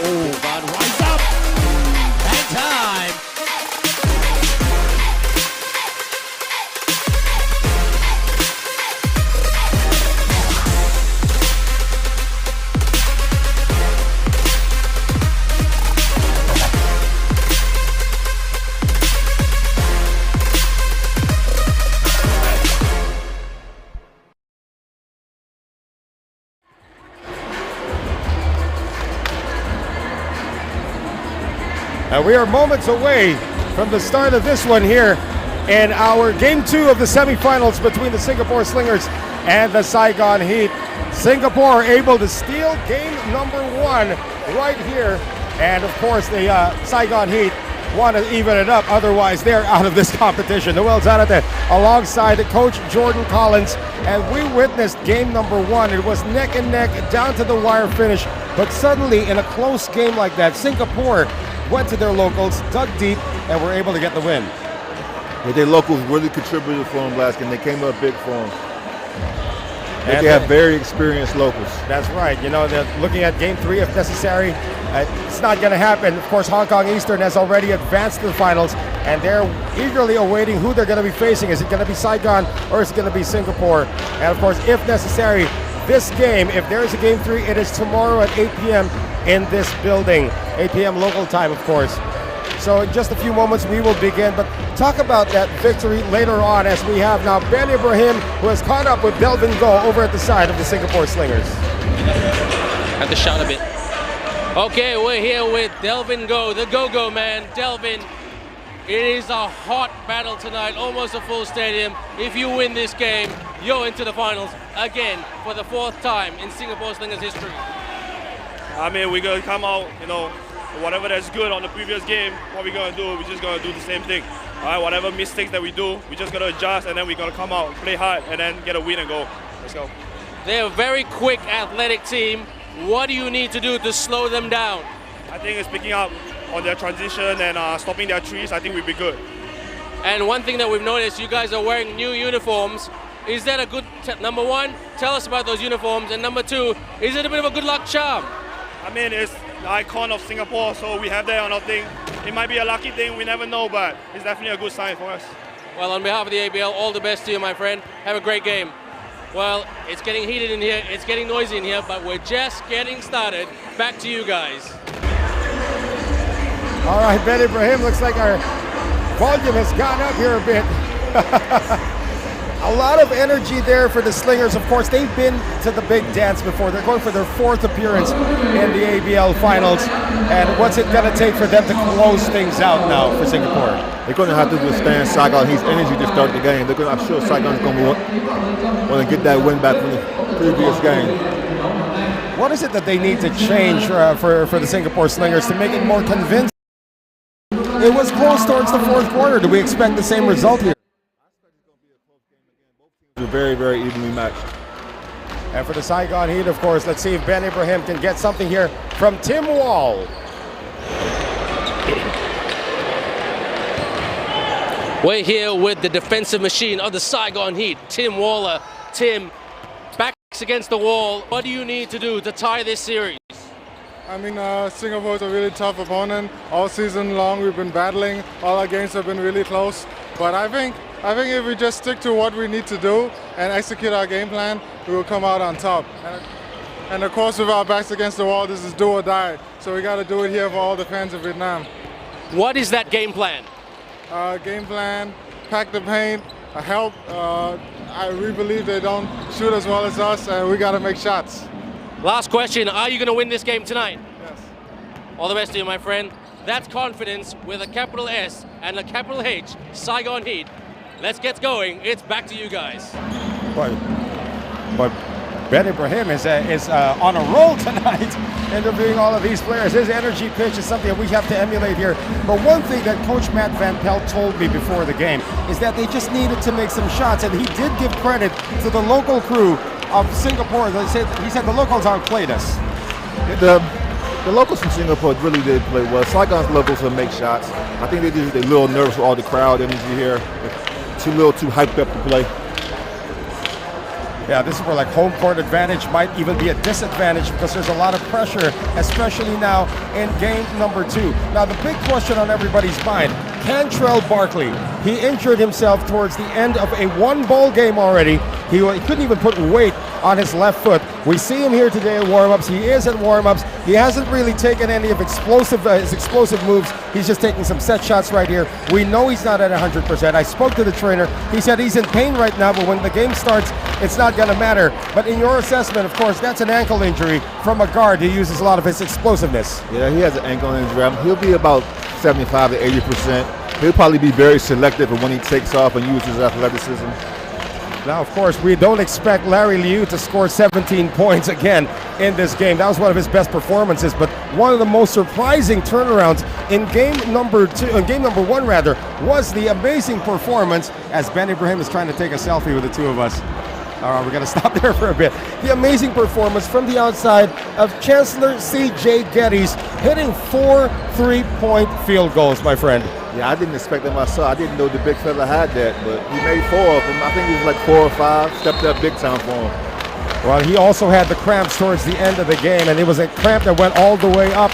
Saigon rise up. And time. And we are moments away from the start of this one here in our Game 2 of the semifinals between the Singapore Slingers and the Saigon Heat. Singapore able to steal game number 1 right here. And of course the Saigon Heat want to even it up, otherwise they're out of this competition. Noel Zarate alongside Coach Jordan Collins, and we witnessed game number 1. It was neck and neck, down to the wire finish, but suddenly in a close game like that, Singapore went to their locals, dug deep, and were able to get the win. Yeah, their locals really contributed for them last game. They came up big for them. And they have very experienced locals. That's right. You know, they're looking at game 3 if necessary. It's not going to happen. Of course, Hong Kong Eastern has already advanced to the finals, and they're eagerly awaiting who they're going to be facing. Is it going to be Saigon or is it going to be Singapore? And of course, if necessary, this game, if there is a game 3, it is tomorrow at 8 p.m. in this building. 8 p.m. local time, of course. So in just a few moments we will begin, but talk about that victory later on, as we have now Ben Ibrahim, who has caught up with Delvin Go over at the side of the Singapore Slingers. Had to shout a bit. Okay, we're here with Delvin Go, the go-go man. Delvin, it is a hot battle tonight, almost a full stadium. If you win this game, you're into the finals again for the 4th time in Singapore Slingers history. I mean, we're going to come out, you know, whatever that's good on the previous game, what we're going to do, we're just going to do the same thing. All right, whatever mistakes that we do, we just got to adjust, and then we're going to come out, play hard, and then get a win and go. Let's go. They're a very quick, athletic team. What do you need to do to slow them down? I think it's picking up on their transition and stopping their trees. I think we'll be good. And one thing that we've noticed, you guys are wearing new uniforms. Is that a good, number 1, tell us about those uniforms, and number 2, is it a bit of a good luck charm? I mean, it's the icon of Singapore, so we have that on our thing. It might be a lucky thing, we never know, but it's definitely a good sign for us. Well, on behalf of the ABL, all the best to you, my friend. Have a great game. Well, it's getting heated in here, it's getting noisy in here, but we're just getting started. Back to you guys. All right, Ben Ibrahim, looks like our volume has gone up here a bit. A lot of energy there for the Slingers. Of course, they've been to the big dance before. They're going for their 4th appearance in the ABL Finals. And what's it going to take for them to close things out now for Singapore? They're going to have to withstand Saigon Heat's energy to start the game. I'm sure Saigon's going to want to get that win back from the previous game. What is it that they need to change for the Singapore Slingers to make it more convincing? It was close towards the 4th quarter. Do we expect the same result here? Very, very evenly matched. And for the Saigon Heat, of course, let's see if Ben Ibrahim can get something here from Tim Wall. We're here with the defensive machine of the Saigon Heat, Tim Waller. Tim, backs against the wall. What do you need to do to tie this series? I mean, Singapore is a really tough opponent. All season long we've been battling. All our games have been really close. But I think if we just stick to what we need to do and execute our game plan, we will come out on top. And of course, with our backs against the wall, this is do or die. So we got to do it here for all the fans of Vietnam. What is that game plan? Game plan, pack the paint, help. We believe they don't shoot as well as us, and we got to make shots. Last question, are you going to win this game tonight? Yes. All the best to you, my friend. That's confidence with a capital S and a capital H, Saigon Heat. Let's get going. It's back to you guys. But Ben Ibrahim is on a roll tonight, interviewing all of these players. His energy pitch is something that we have to emulate here. But one thing that Coach Matt Van Pelt told me before the game is that they just needed to make some shots, and he did give credit to the local crew of Singapore. He said the locals outplayed us. The locals from Singapore really did play well. Saigon's locals will make shots. I think they're a little nervous with all the crowd energy here. Too hyped up to play. Yeah, this is where like home court advantage might even be a disadvantage because there's a lot of pressure, especially now in game number 2. Now the big question on everybody's mind, Cantrell Barkley, he injured himself towards the end of a one-ball game already. He couldn't even put weight on his left foot. We see him here today at warm-ups. He is at warm-ups. He hasn't really taken any of his explosive moves. He's just taking some set shots right here. We know he's not at 100%. I spoke to the trainer. He said he's in pain right now, but when the game starts, it's not going to matter. But in your assessment, of course, that's an ankle injury from a guard who uses a lot of his explosiveness. Yeah, he has an ankle injury. He'll be about 75 to 80%. He'll probably be very selective of when he takes off and uses his athleticism. Now, of course, we don't expect Larry Liu to score 17 points again in this game. That was one of his best performances, but one of the most surprising turnarounds in game number 1 rather, was the amazing performance as Ben Ibrahim is trying to take a selfie with the two of us. All right, we're going to stop there for a bit. The amazing performance from the outside of Chancellor C.J. Geddes, hitting 4 3-point field goals, my friend. Yeah, I didn't expect that myself. I didn't know the big fella had that, but he made 4 of them. I think he was like 4 or 5. Stepped up big time for him. Well, he also had the cramps towards the end of the game, and it was a cramp that went all the way up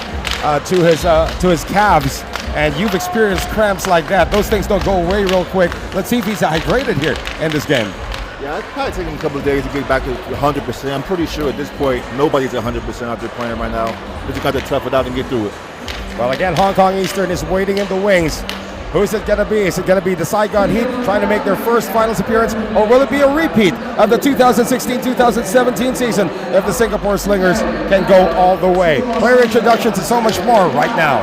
to his calves. And you've experienced cramps like that. Those things don't go away real quick. Let's see if he's hydrated here in this game. Yeah, it's probably taking a couple of days to get back to 100%. I'm pretty sure at this point, nobody's 100% out there playing right now. But you got to tough it out and get through it. Well, again, Hong Kong Eastern is waiting in the wings. Who's it going to be? Is it going to be the Saigon Heat trying to make their first finals appearance, or will it be a repeat of the 2016-2017 season if the Singapore Slingers can go all the way? Player introductions and so much more right now.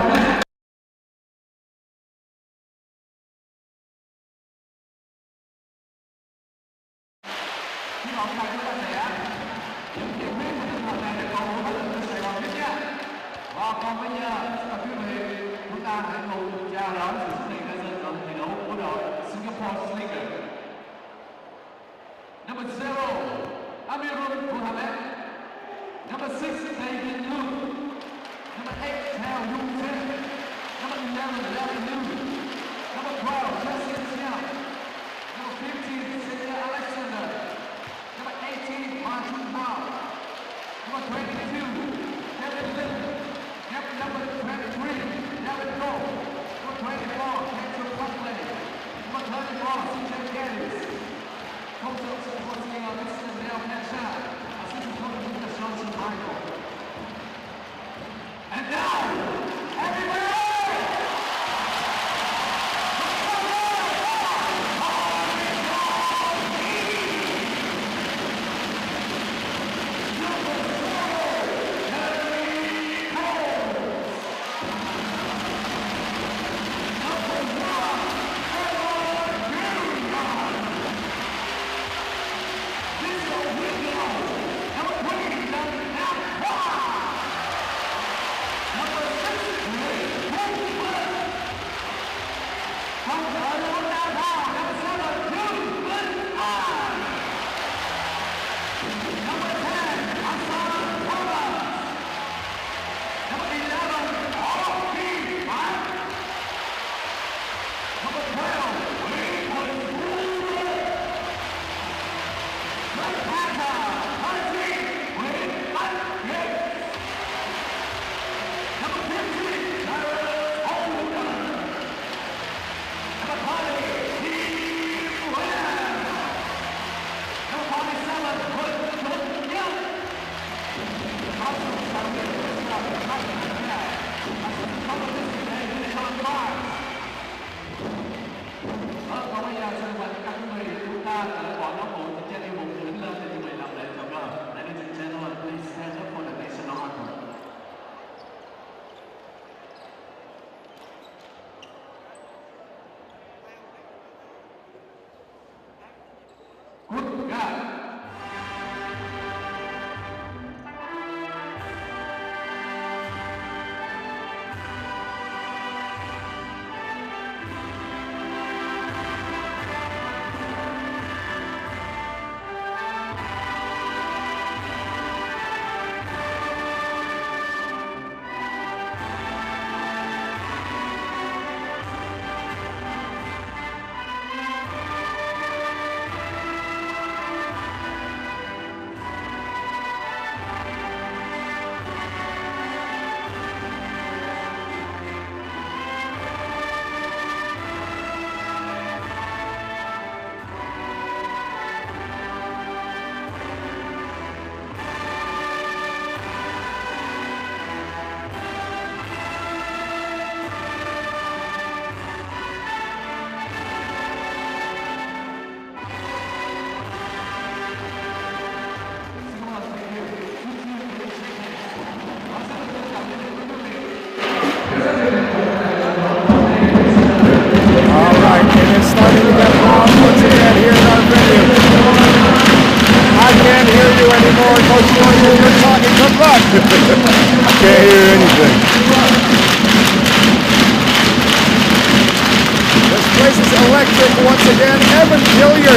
Number 0, Amirul Muhammad. Number 6, David Lu. Number 8, Tao Yung Chen. Number 11, Larry Liu. Number 12, Justin Xiao. Number 15, Cynthia Alexander. Number 18, Martin Mao. Number 22, Kevin Lim. Number 23, David Go. Number 24, Cantrell Barkley. Number 34, C.J. Geddes. And now, everybody!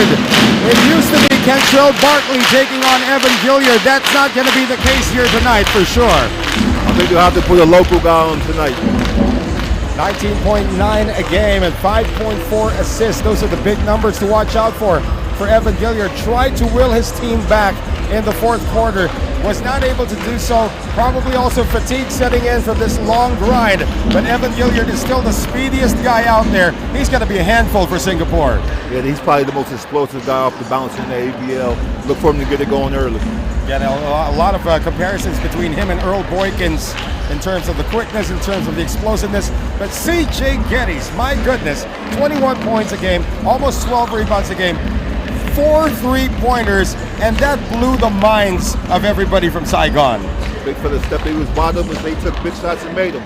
wondered, it used to be Kentrell Barkley taking on Evan Gilliard. That's not going to be the case here tonight for sure. I think you'll have to put a local guy on tonight. 19.9 a game and 5.4 assists. Those are the big numbers to watch out for Evan Gilliard. Tried to will his team back in the fourth quarter. Was not able to do so. Probably also fatigue setting in from this long grind. But Evan Gilliard is still the speediest guy out there. He's going to be a handful for Singapore. Yeah, he's probably the most explosive guy off the bounce in the ABL. Look for him to get it going early. Yeah, a lot of comparisons between him and Earl Boykins in terms of the quickness, in terms of the explosiveness. But CJ Geddes, my goodness, 21 points a game, almost 12 rebounds a game, 4 3-pointers, and that blew the minds of everybody from Saigon. Big for the step. He was bottom, and they took big shots and made them.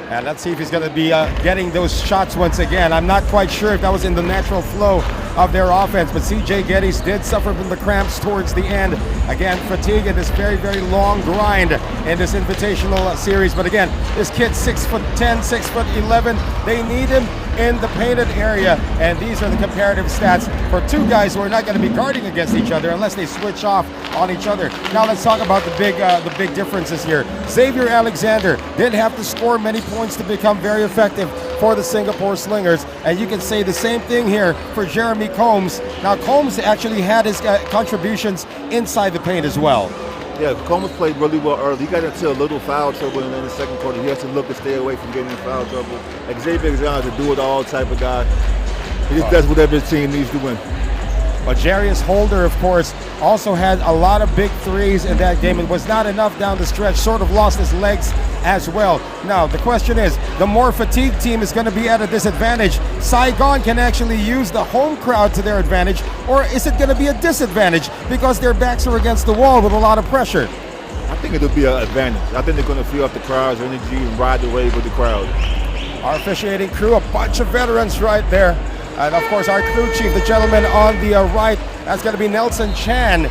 And let's see if he's going to be getting those shots once again. I'm not quite sure if that was in the natural flow of their offense, but CJ Geddes did suffer from the cramps towards the end. Again, fatigue in this very, very long grind in this invitational series. But again, this kid 6'10", 6'11". They need him in the painted area, and these are the comparative stats for two guys who are not going to be guarding against each other unless they switch off on each other. Now let's talk about the big differences here. Xavier Alexander did have to score many points to become very effective for the Singapore Slingers, and you can say the same thing here for Jeremy Combs. Now Combs actually had his contributions inside the paint as well. Yeah, Combs played really well early. He got into a little foul trouble in the second quarter. He has to look to stay away from getting in foul trouble. Xavier Alexander is a do-it-all type of guy. He just does whatever his team needs to win. But Jarius Holder, of course, also had a lot of big threes in that game. It was not enough down the stretch, sort of lost his legs as well. Now, the question is, the more fatigued team is going to be at a disadvantage. Saigon can actually use the home crowd to their advantage, or is it going to be a disadvantage because their backs are against the wall with a lot of pressure? I think it'll be an advantage. I think they're going to feel up the crowd's energy and ride the wave with the crowd. Our officiating crew, a bunch of veterans right there. And of course, our crew chief, the gentleman on the right, that's going to be Nelson Chan.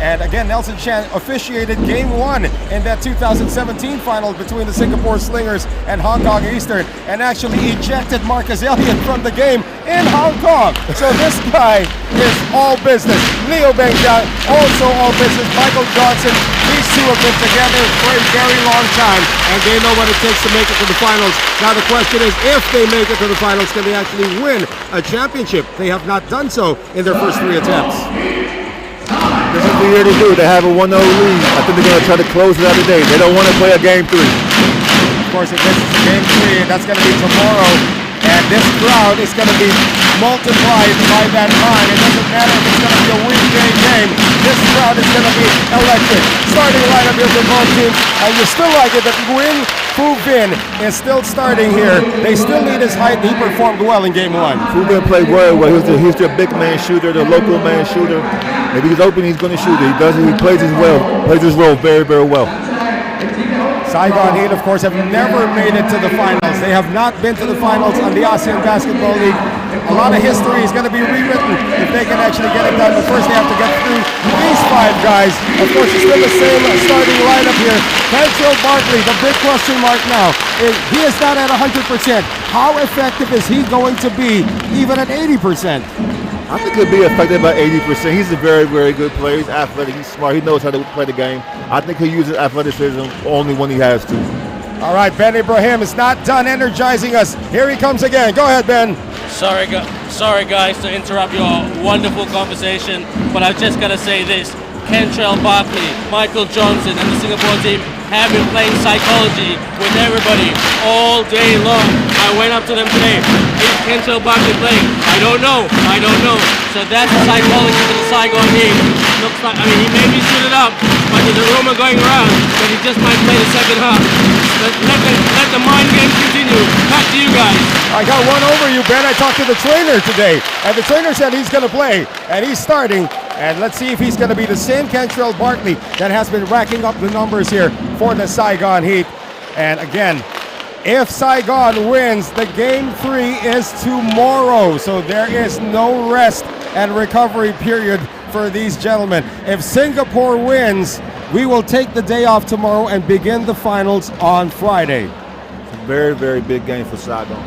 And again, Nelson Chan officiated Game 1 in that 2017 final between the Singapore Slingers and Hong Kong Eastern, and actually ejected Marcus Elliott from the game in Hong Kong. So this guy is all business. Leo Bengda, also all business. Michael Johnson, these two have been together for a very long time, and they know what it takes to make it to the finals. Now the question is, if they make it to the finals, can they actually win a championship? They have not done so in their first 3 attempts. This is the year to do. They have a 1-0 lead. I think they're going to try to close it out today. They don't want to play a Game 3. Of course, if this is Game 3, that's going to be tomorrow. And this crowd is going to be multiplied by that time. It doesn't matter if it's going to be a weekday game. This crowd is going to be electric. Starting lineup here for both teams. And you still like it that Nguyen Phu Vin is still starting here. They still need his height, and he performed well in Game 1. Phu Vin played well. He's their big man shooter, the local man shooter. If he's open, he's going to shoot it. He does it. He plays his role very, very well. Saigon Heat, of course, have never made it to the finals. They have not been to the finals on the ASEAN Basketball League. A lot of history is going to be rewritten if they can actually get it done. But first, they have to get through these 5 guys. Of course, it's still the same starting lineup here. Kentrell Barkley, the big question mark now, is he is not at 100%. How effective is he going to be, even at 80%? I think he'll be effective by 80%. He's a very, very good player. He's athletic. He's smart. He knows how to play the game. I think he'll use his athleticism only when he has to. All right, Ben Ibrahim is not done energizing us. Here he comes again. Go ahead, Ben. Sorry guys to interrupt your wonderful conversation, but I've just got to say this. Kentrell Barkley, Michael Johnson, and the Singapore team have been playing psychology with everybody all day long. I went up to them today. Is Kentrell Barkley playing? I don't know. So that's the psychology for the Saigon Heat. Looks like, he may be suited up, but there's a rumor going around that he just might play the second half. Let the mind game continue. Back to you guys. I got one over you, Ben. I talked to the trainer today, and the trainer said he's going to play, and he's starting. And let's see if he's going to be the same Kentrell Barkley that has been racking up the numbers here for the Saigon Heat. And again, if Saigon wins, the Game 3 is tomorrow. So there is no rest and recovery period for these gentlemen. If Singapore wins, we will take the day off tomorrow and begin the finals on Friday. It's a very, very big game for Saigon.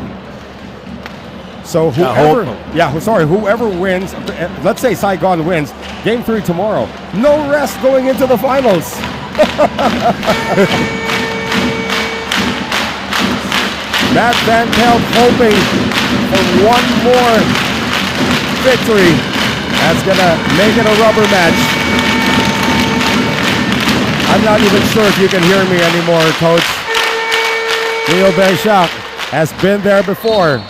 So whoever wins, let's say Saigon wins, game 3 tomorrow. No rest going into the finals. Matt Van Pelt hoping for one more victory. That's gonna make it a rubber match. I'm not even sure if you can hear me anymore, Coach. Leo Benchak has been there before.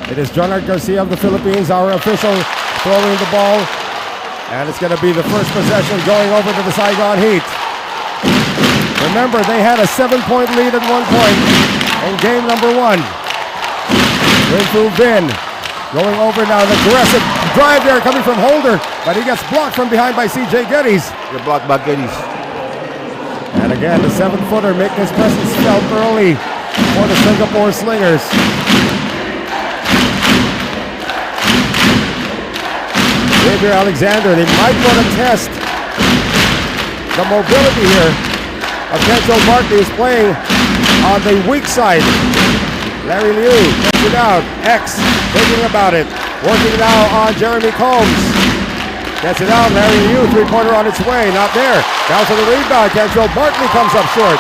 It is Jonard Garcia of the Philippines, our official, throwing the ball. And it's going to be the first possession going over to the Saigon Heat. Remember, they had a 7-point lead at one point in game number 1. Winfu Vin going over now, an aggressive drive there coming from Holder, but he gets blocked from behind by CJ Geddes. They're blocked by Geddes. And again, the 7-footer making his presence felt early for the Singapore Slingers. Xavier Alexander, they might want to test the mobility here of Kenzo Barkley, is playing on the weak side. Larry Liu gets it out. X thinking about it. Working now on Jeremy Combs. Gets it out. Larry Liu, three-pointer on its way. Not there. Down for the rebound. Kenzo Barkley comes up short.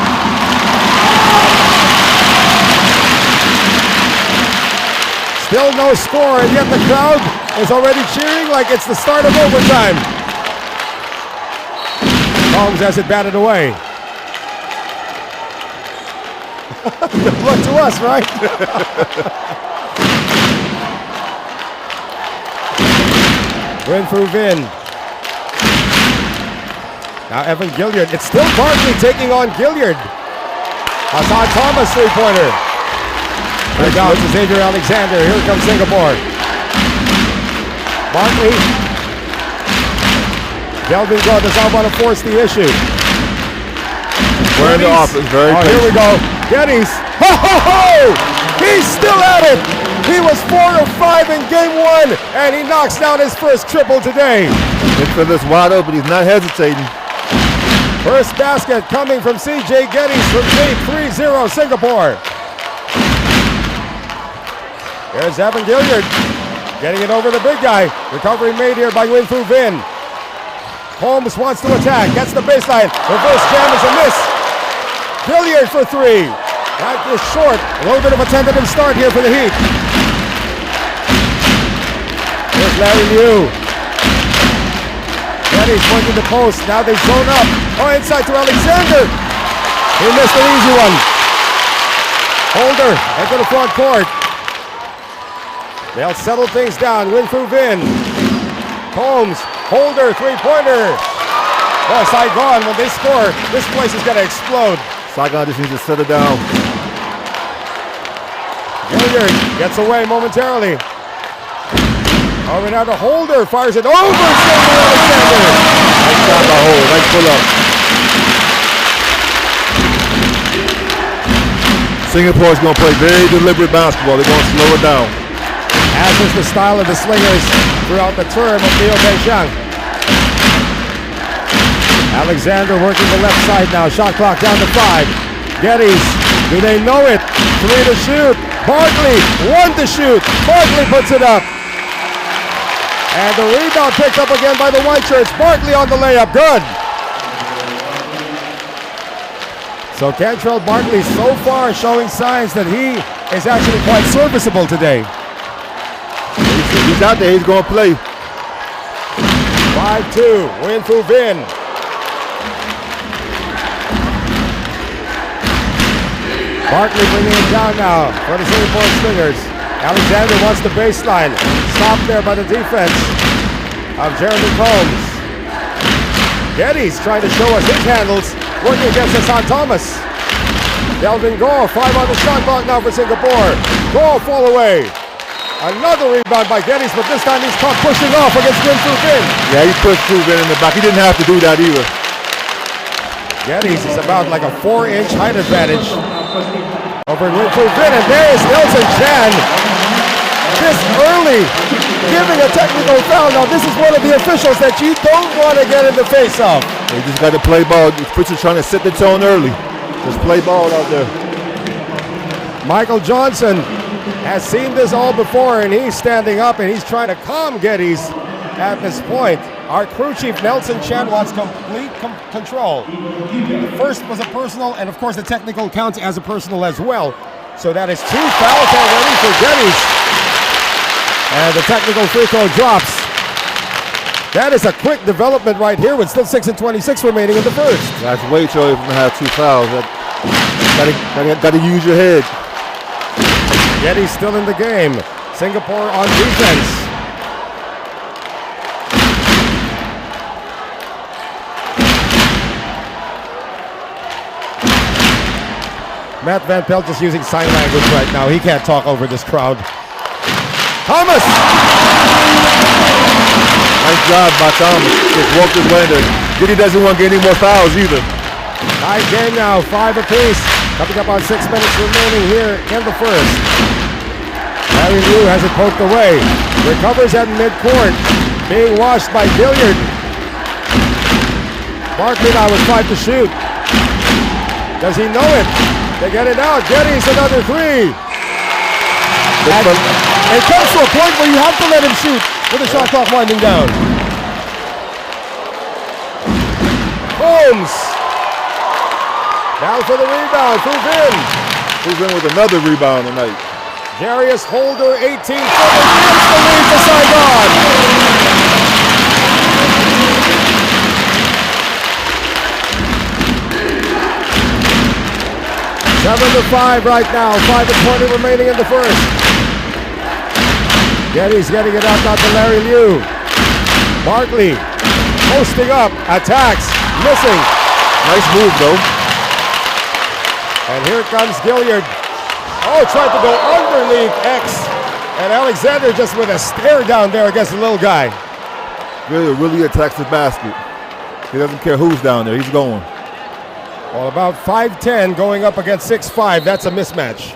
Still no score, and yet the crowd is already cheering like it's the start of overtime. Combs has it batted away. Look to us, right? Winfu Vin. Now Evan Gilliard. It's still Barkley taking on Gilliard. Hassan Thomas three-pointer. Right down to Xavier Alexander. Here comes Singapore. Barkley. Delvin Go does not want to force the issue. We're in the offense. Very patient. Here we go. Geddes. Ho, ho, ho! He's still at it. He was 4 of 5 in game 1, and he knocks down his first triple today. Midfielder's wide open. He's not hesitating. First basket coming from CJ Geddes from deep. 3-0 Singapore. There's Evan Gilliard getting it over the big guy. Recovery made here by Winfu Vin. Holmes wants to attack, gets the baseline. Reverse jam is a miss. Gilliard for 3. That is short. A little bit of a tentative start here for the Heat. Here's Larry Liu. Geddes pointing the post. Now they zone up. Oh, inside to Alexander. He missed an easy one. Holder into the front court. They'll settle things down. Winfu Vin. Combs. Holder, three-pointer. Well, Saigon, when they score, this place is going to explode. Saigon just needs to settle down. Gilliard gets away momentarily. Over now to Holder. Fires it over. Xavier Alexander. Nice shot by Holder. Nice pull-up. Singapore's going to play very deliberate basketball. They're going to slow it down. As is the style of the Slingers throughout the term of Leo Benchak. Alexander working the left side now. Shot clock down to 5. Geddes, do they know it? 3 to shoot. Barkley, 1 to shoot. Barkley puts it up. And the rebound picked up again by the white shirts. Barkley on the layup. Good. So Cantrell Barkley so far showing signs that he is actually quite serviceable today. He's out there. He's going to play. 5-2. Winfu Vin. Barkley bringing it down now for the Singapore Slingers. Alexander wants the baseline. Stopped there by the defense of Jeremy Combs. Geddes trying to show us his handles. Working against Hassan Thomas. Delvin Go, 5 on the shot clock now for Singapore. Go fall away. Another rebound by Geddes, but this time he's caught pushing off against Winfu Vin. Yeah, he pushed Fu Vin in the back. He didn't have to do that either. Geddes is about like a 4-inch height advantage over Winfu Vin, and there is Nelson Chan this early giving a technical foul. Now this is one of the officials that you don't want to get in the face of. You just got to play ball. Fritz is trying to set the tone early. Just play ball out there. Michael Johnson has seen this all before, and he's standing up and he's trying to calm Geddes at this point. Our crew chief, Nelson Chan, wants complete control. The first was a personal, and of course the technical counts as a personal as well. So that is 2 fouls already for Geddes. And the technical free throw drops. That is a quick development right here with still 6:26 remaining in the first. That's way too early to have 2 fouls. Gotta use your head. Geddes still in the game. Singapore on defense. Matt Van Pelt is using sign language right now. He can't talk over this crowd. Thomas! Nice job by Thomas. Just walked his way there. Geddes doesn't want to get any more fouls either. Tied game now, 5 apiece. Coming up on 6 minutes remaining here in the first. Larry Liu has it poked away. Recovers at midcourt. Being washed by Gilliard. Barkley now with 5 to shoot. Does he know it? They get it out. Geddes another 3. And it comes to a point where you have to let him shoot with the shot clock winding down. Holmes. Now for the rebound. Who's in with another rebound tonight? Jarius Holder, 18-footer, gives the lead to Saigon. 7-5 right now. 5:20 remaining in the first. Geddes getting it out now to Larry Liu. Barkley posting up, attacks, missing. Nice move though. And here comes Gilliard. Oh, tried to go underneath X. And Alexander just with a stare down there against the little guy. Really attacks the basket. He doesn't care who's down there, he's going. Well, about 5'10" going up against 6'5", that's a mismatch.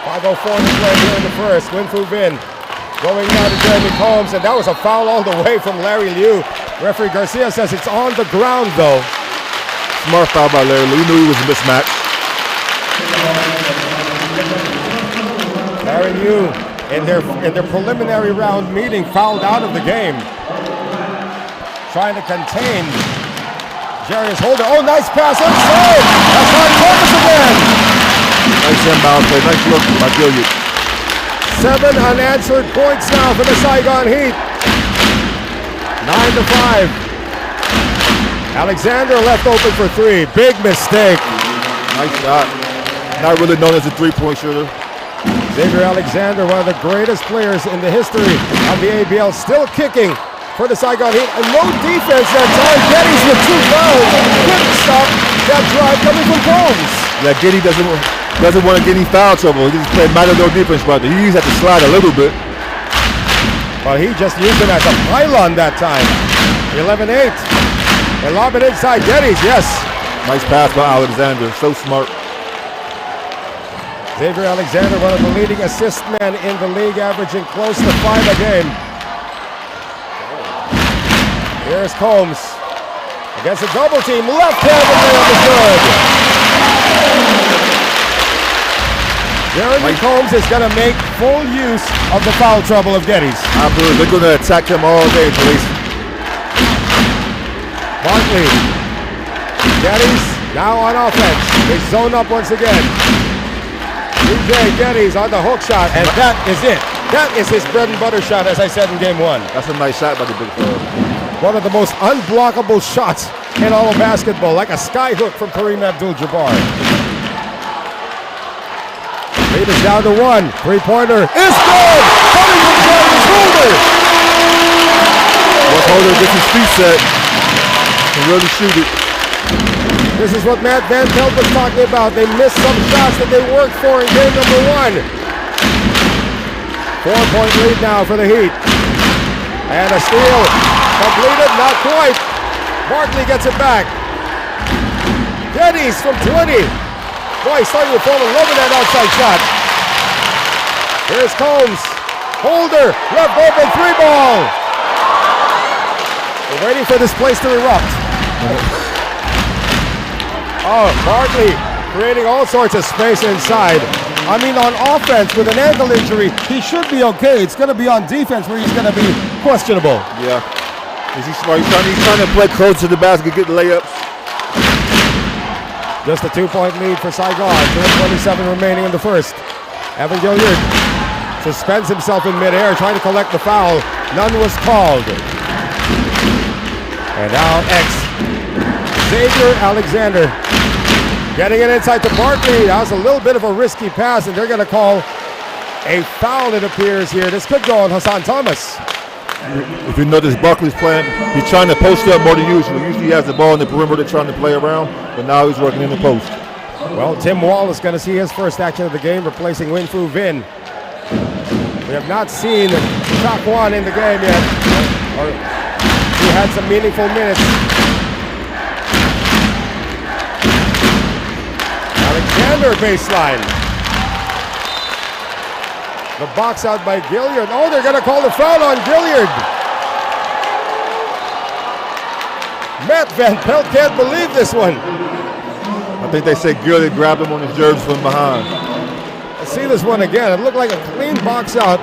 .504 to play here in the first. Winfu Vin going now to Jeremy Combs, and that was a foul all the way from Larry Liu. Referee Garcia says it's on the ground though. Smart foul by Larry Liu. He knew he was a mismatch. Larry Liu in their preliminary round meeting fouled out of the game. Trying to contain Jarius Holder. Oh, nice pass inside. That's on Thomas again. Nice inbound play. Nice look by Gilliard. 7 unanswered points now for the Saigon Heat. 9-5. Alexander left open for 3. Big mistake. Nice shot. Not really known as a three-point shooter. Xavier Alexander, one of the greatest players in the history of the ABL, still kicking for the Saigon Heat. And no defense that time. Geddes with 2 fouls. Couldn't stop that drive coming from Combs. Yeah, Geddes doesn't want to get any foul trouble. He just played matter no defense, but he used to have to slide a little bit. But he just used him as a pylon that time. 11-8. They lob it inside Geddes, yes. Nice pass by Alexander, so smart. Xavier Alexander, one of the leading assist men in the league, averaging close to 5 a game. Here's Combs against a double team. Left-handed layup is good. Jeremy Combs is going to make full use of the foul trouble of Geddes. Absolutely. They're going to attack him all day, police. Barkley. Geddes now on offense. They zone up once again. DJ Geddes on the hook shot, and that is it. That is his bread and butter shot, as I said in game 1. That's a nice shot by the big fella. One of the most unblockable shots in all of basketball, like a sky hook from Kareem Abdul-Jabbar. Lead is down to 1. Three-pointer is good! Coming from Jarius Holder! Once Holder gets his feet set, can really shoot it. This is what Matt Van Pelt was talking about. They missed some shots that they worked for in game number 1. 4-point lead now for the Heat. And a steal. Completed, not quite. Barkley gets it back. Geddes from 20. Boy, he's starting to fall in love with that outside shot. Here's Combs. Holder, left open 3-ball. We're waiting for this place to erupt. Oh, Barkley creating all sorts of space inside. I mean, on offense with an ankle injury, he should be okay. It's going to be on defense where he's going to be questionable. Yeah. Is he smart? He's trying to play close to the basket, get layups. Just a 2-point lead for Saigon. 2:27 remaining in the first. Evan Gilliard suspends himself in midair, trying to collect the foul. None was called. And now Xavier Alexander getting it inside to Barkley. That was a little bit of a risky pass, and they're going to call a foul, it appears here. This could go on Hassan Thomas. If you notice, Barkley's playing, he's trying to post up more than usual. Usually he has the ball in the perimeter trying to play around, but now he's working in the post. Well, Tim Wall is going to see his first action of the game, replacing Winfu Vin. We have not seen Chakwan in the game yet. He had some meaningful minutes. Alexander baseline. The box out by Gilliard. Oh, they're going to call the foul on Gilliard. Matt Van Pelt can't believe this one. I think they say Gilliard grabbed him on his jersey from behind. Let's see this one again. It looked like a clean box out.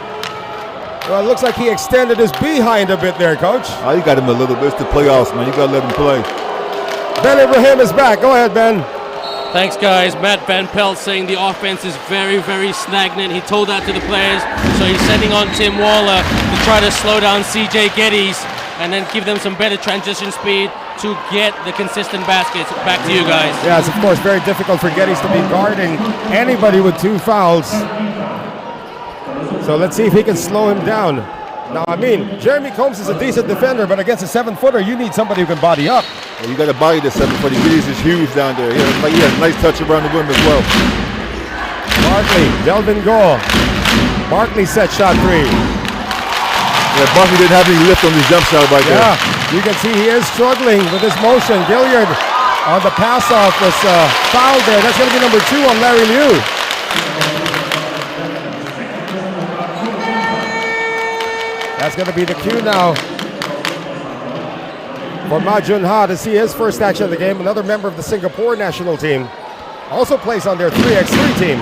Well, it looks like he extended his behind a bit there, Coach. Oh, you got him a little bit. It's the playoffs, man. You got to let him play. Ben Ibrahim is back. Go ahead, Ben. Thanks, guys. Matt Van Pelt saying the offense is very, very stagnant. He told that to the players, so he's sending on Tim Waller to try to slow down CJ Geddes and then give them some better transition speed to get the consistent baskets. Back to you guys. Yeah, it's of course very difficult for Geddes to be guarding anybody with 2 fouls. So let's see if he can slow him down. Now, I mean, Jeremy Combs is a decent defender, but against a 7-footer, you need somebody who can body up. Well, you got to body the 7-footer. Geddes is huge down there. He has a nice touch around the rim as well. Barkley, Delvin Gore. Barkley set shot 3. Yeah, Barkley didn't have any lift on his jump shot right there. Yeah, you can see he is struggling with his motion. Gilliard on the pass off was fouled there. That's going to be number 2 on Larry Liu. That's going to be the cue now for Ma Jun-ha to see his first action of the game. Another member of the Singapore national team. Also plays on their 3x3 team.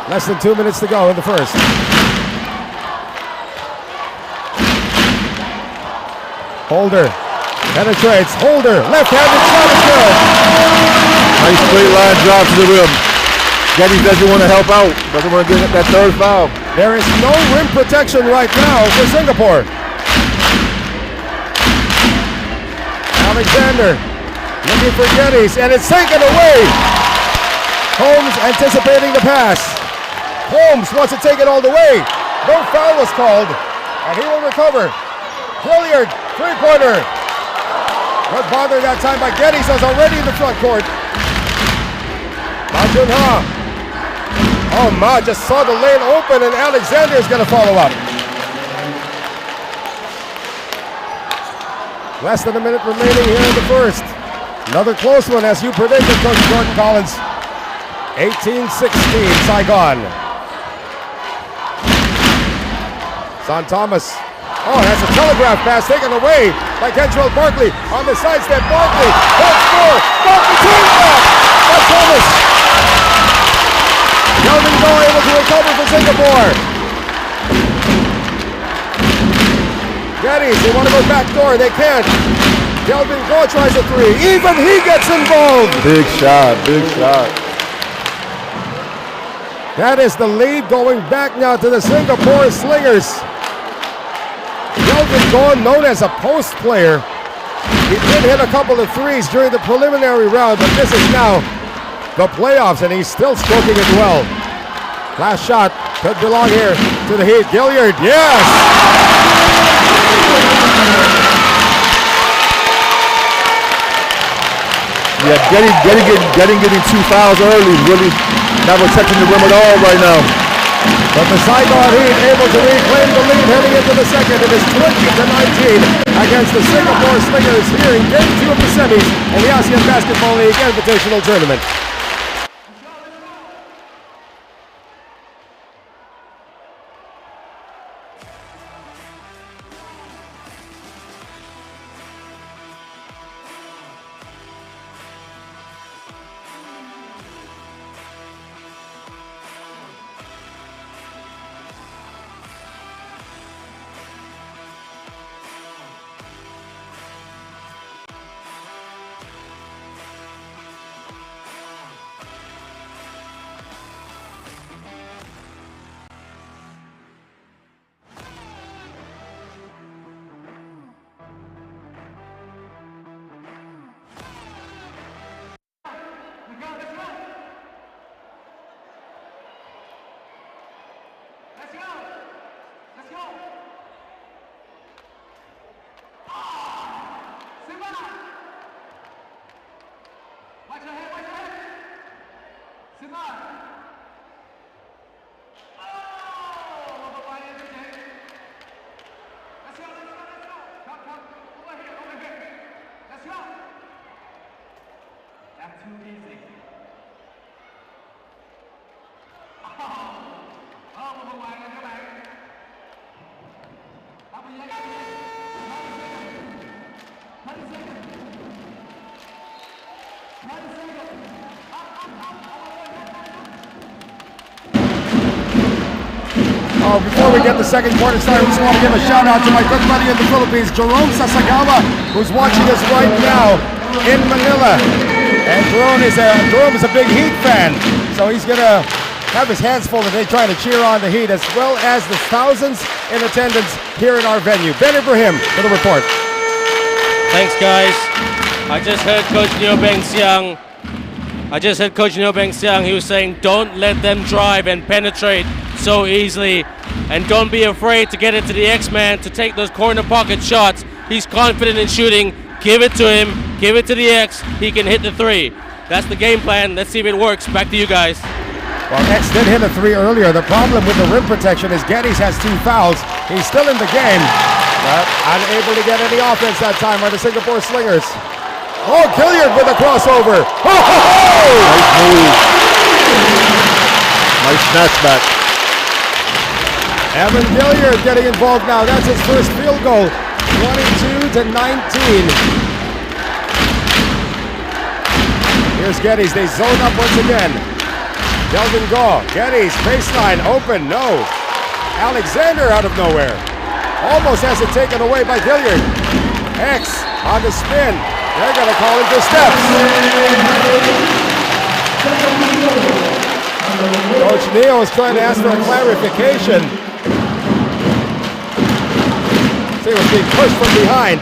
Less than 2 minutes to go in the first. Holder penetrates. Holder, left-handed shot is good. Nice straight line drive to the rim. Geddes doesn't want to help out. Doesn't want to get that 3rd foul. There is no rim protection right now for Singapore. Alexander looking for Geddes, and it's taken away. Holmes anticipating the pass. Holmes wants to take it all the way. No foul was called, and he will recover. Gilliard, 3-pointer. Not bothered that time by Geddes, was already in the front court. Ma Jun-ha. Oh, Ma just saw the lane open, and Alexander is going to follow up. Less than a minute remaining here in the first. Another close one, as you predicted, Coach Jordan Collins. 18-16, Saigon. Son Thomas. Oh, that's a telegraph pass taken away by Kentrell Barkley. On the sidestep, Barkley. Don't score. Barkley turns back. That's Thomas. Delvin Go able to recover for Singapore. Geddes, they want to go back door. They can't. Delvin Go tries a 3. Even he gets involved. Big shot, big shot. That is the lead going back now to the Singapore Slingers. Delvin Go, known as a post player. He did hit a couple of 3s during the preliminary round, but this is now the playoffs, and he's still stroking it well. Last shot could belong here to the Heat. Gilliard, yes! Yeah, getting 2 fouls early, really not protecting the rim at all right now. But the Saigon Heat able to reclaim the lead heading into the second. It is 20-19 against the Singapore Slingers here in Game 2 of the semis in the ABL Basketball League Invitational Tournament. That's too easy. Một vòng ngoài nha các bạn. 30 giây. 30 seconds. 30 seconds. Oh, before we get the second quarter started, we just want to give a shout out to my good buddy in the Philippines, Jerome Sasagawa, who's watching us right now in Manila. And Jerome is a big Heat fan, so he's gonna have his hands full today trying to cheer on the Heat, as well as the thousands in attendance here in our venue. Ben Ibrahim for the report. Thanks, guys. I just heard Coach Neo Beng Siang. He was saying, don't let them drive and penetrate so easily, and don't be afraid to get into the X-Man to take those corner pocket shots. He's confident in shooting. Give it to him. Give it to the X. He can hit the three. That's the game plan. Let's see if it works. Back to you guys. Well, X did hit a three earlier. The problem with the rim protection is Geddes has 2 fouls. He's still in the game, but unable to get any offense that time by the Singapore Slingers. Oh, Gilliard with a crossover. Oh, ho, ho! Nice move. Nice snatchback. Evan Gilliard getting involved now. That's his first field goal. 22-19. Here's Geddes. They zone up once again. Delvin Gaw, Geddes, baseline, open, no. Alexander out of nowhere. Almost has it taken away by Gilliard. X on the spin. They're going to call him for steps. Coach Neo is trying to ask for a clarification. See what's being pushed from behind.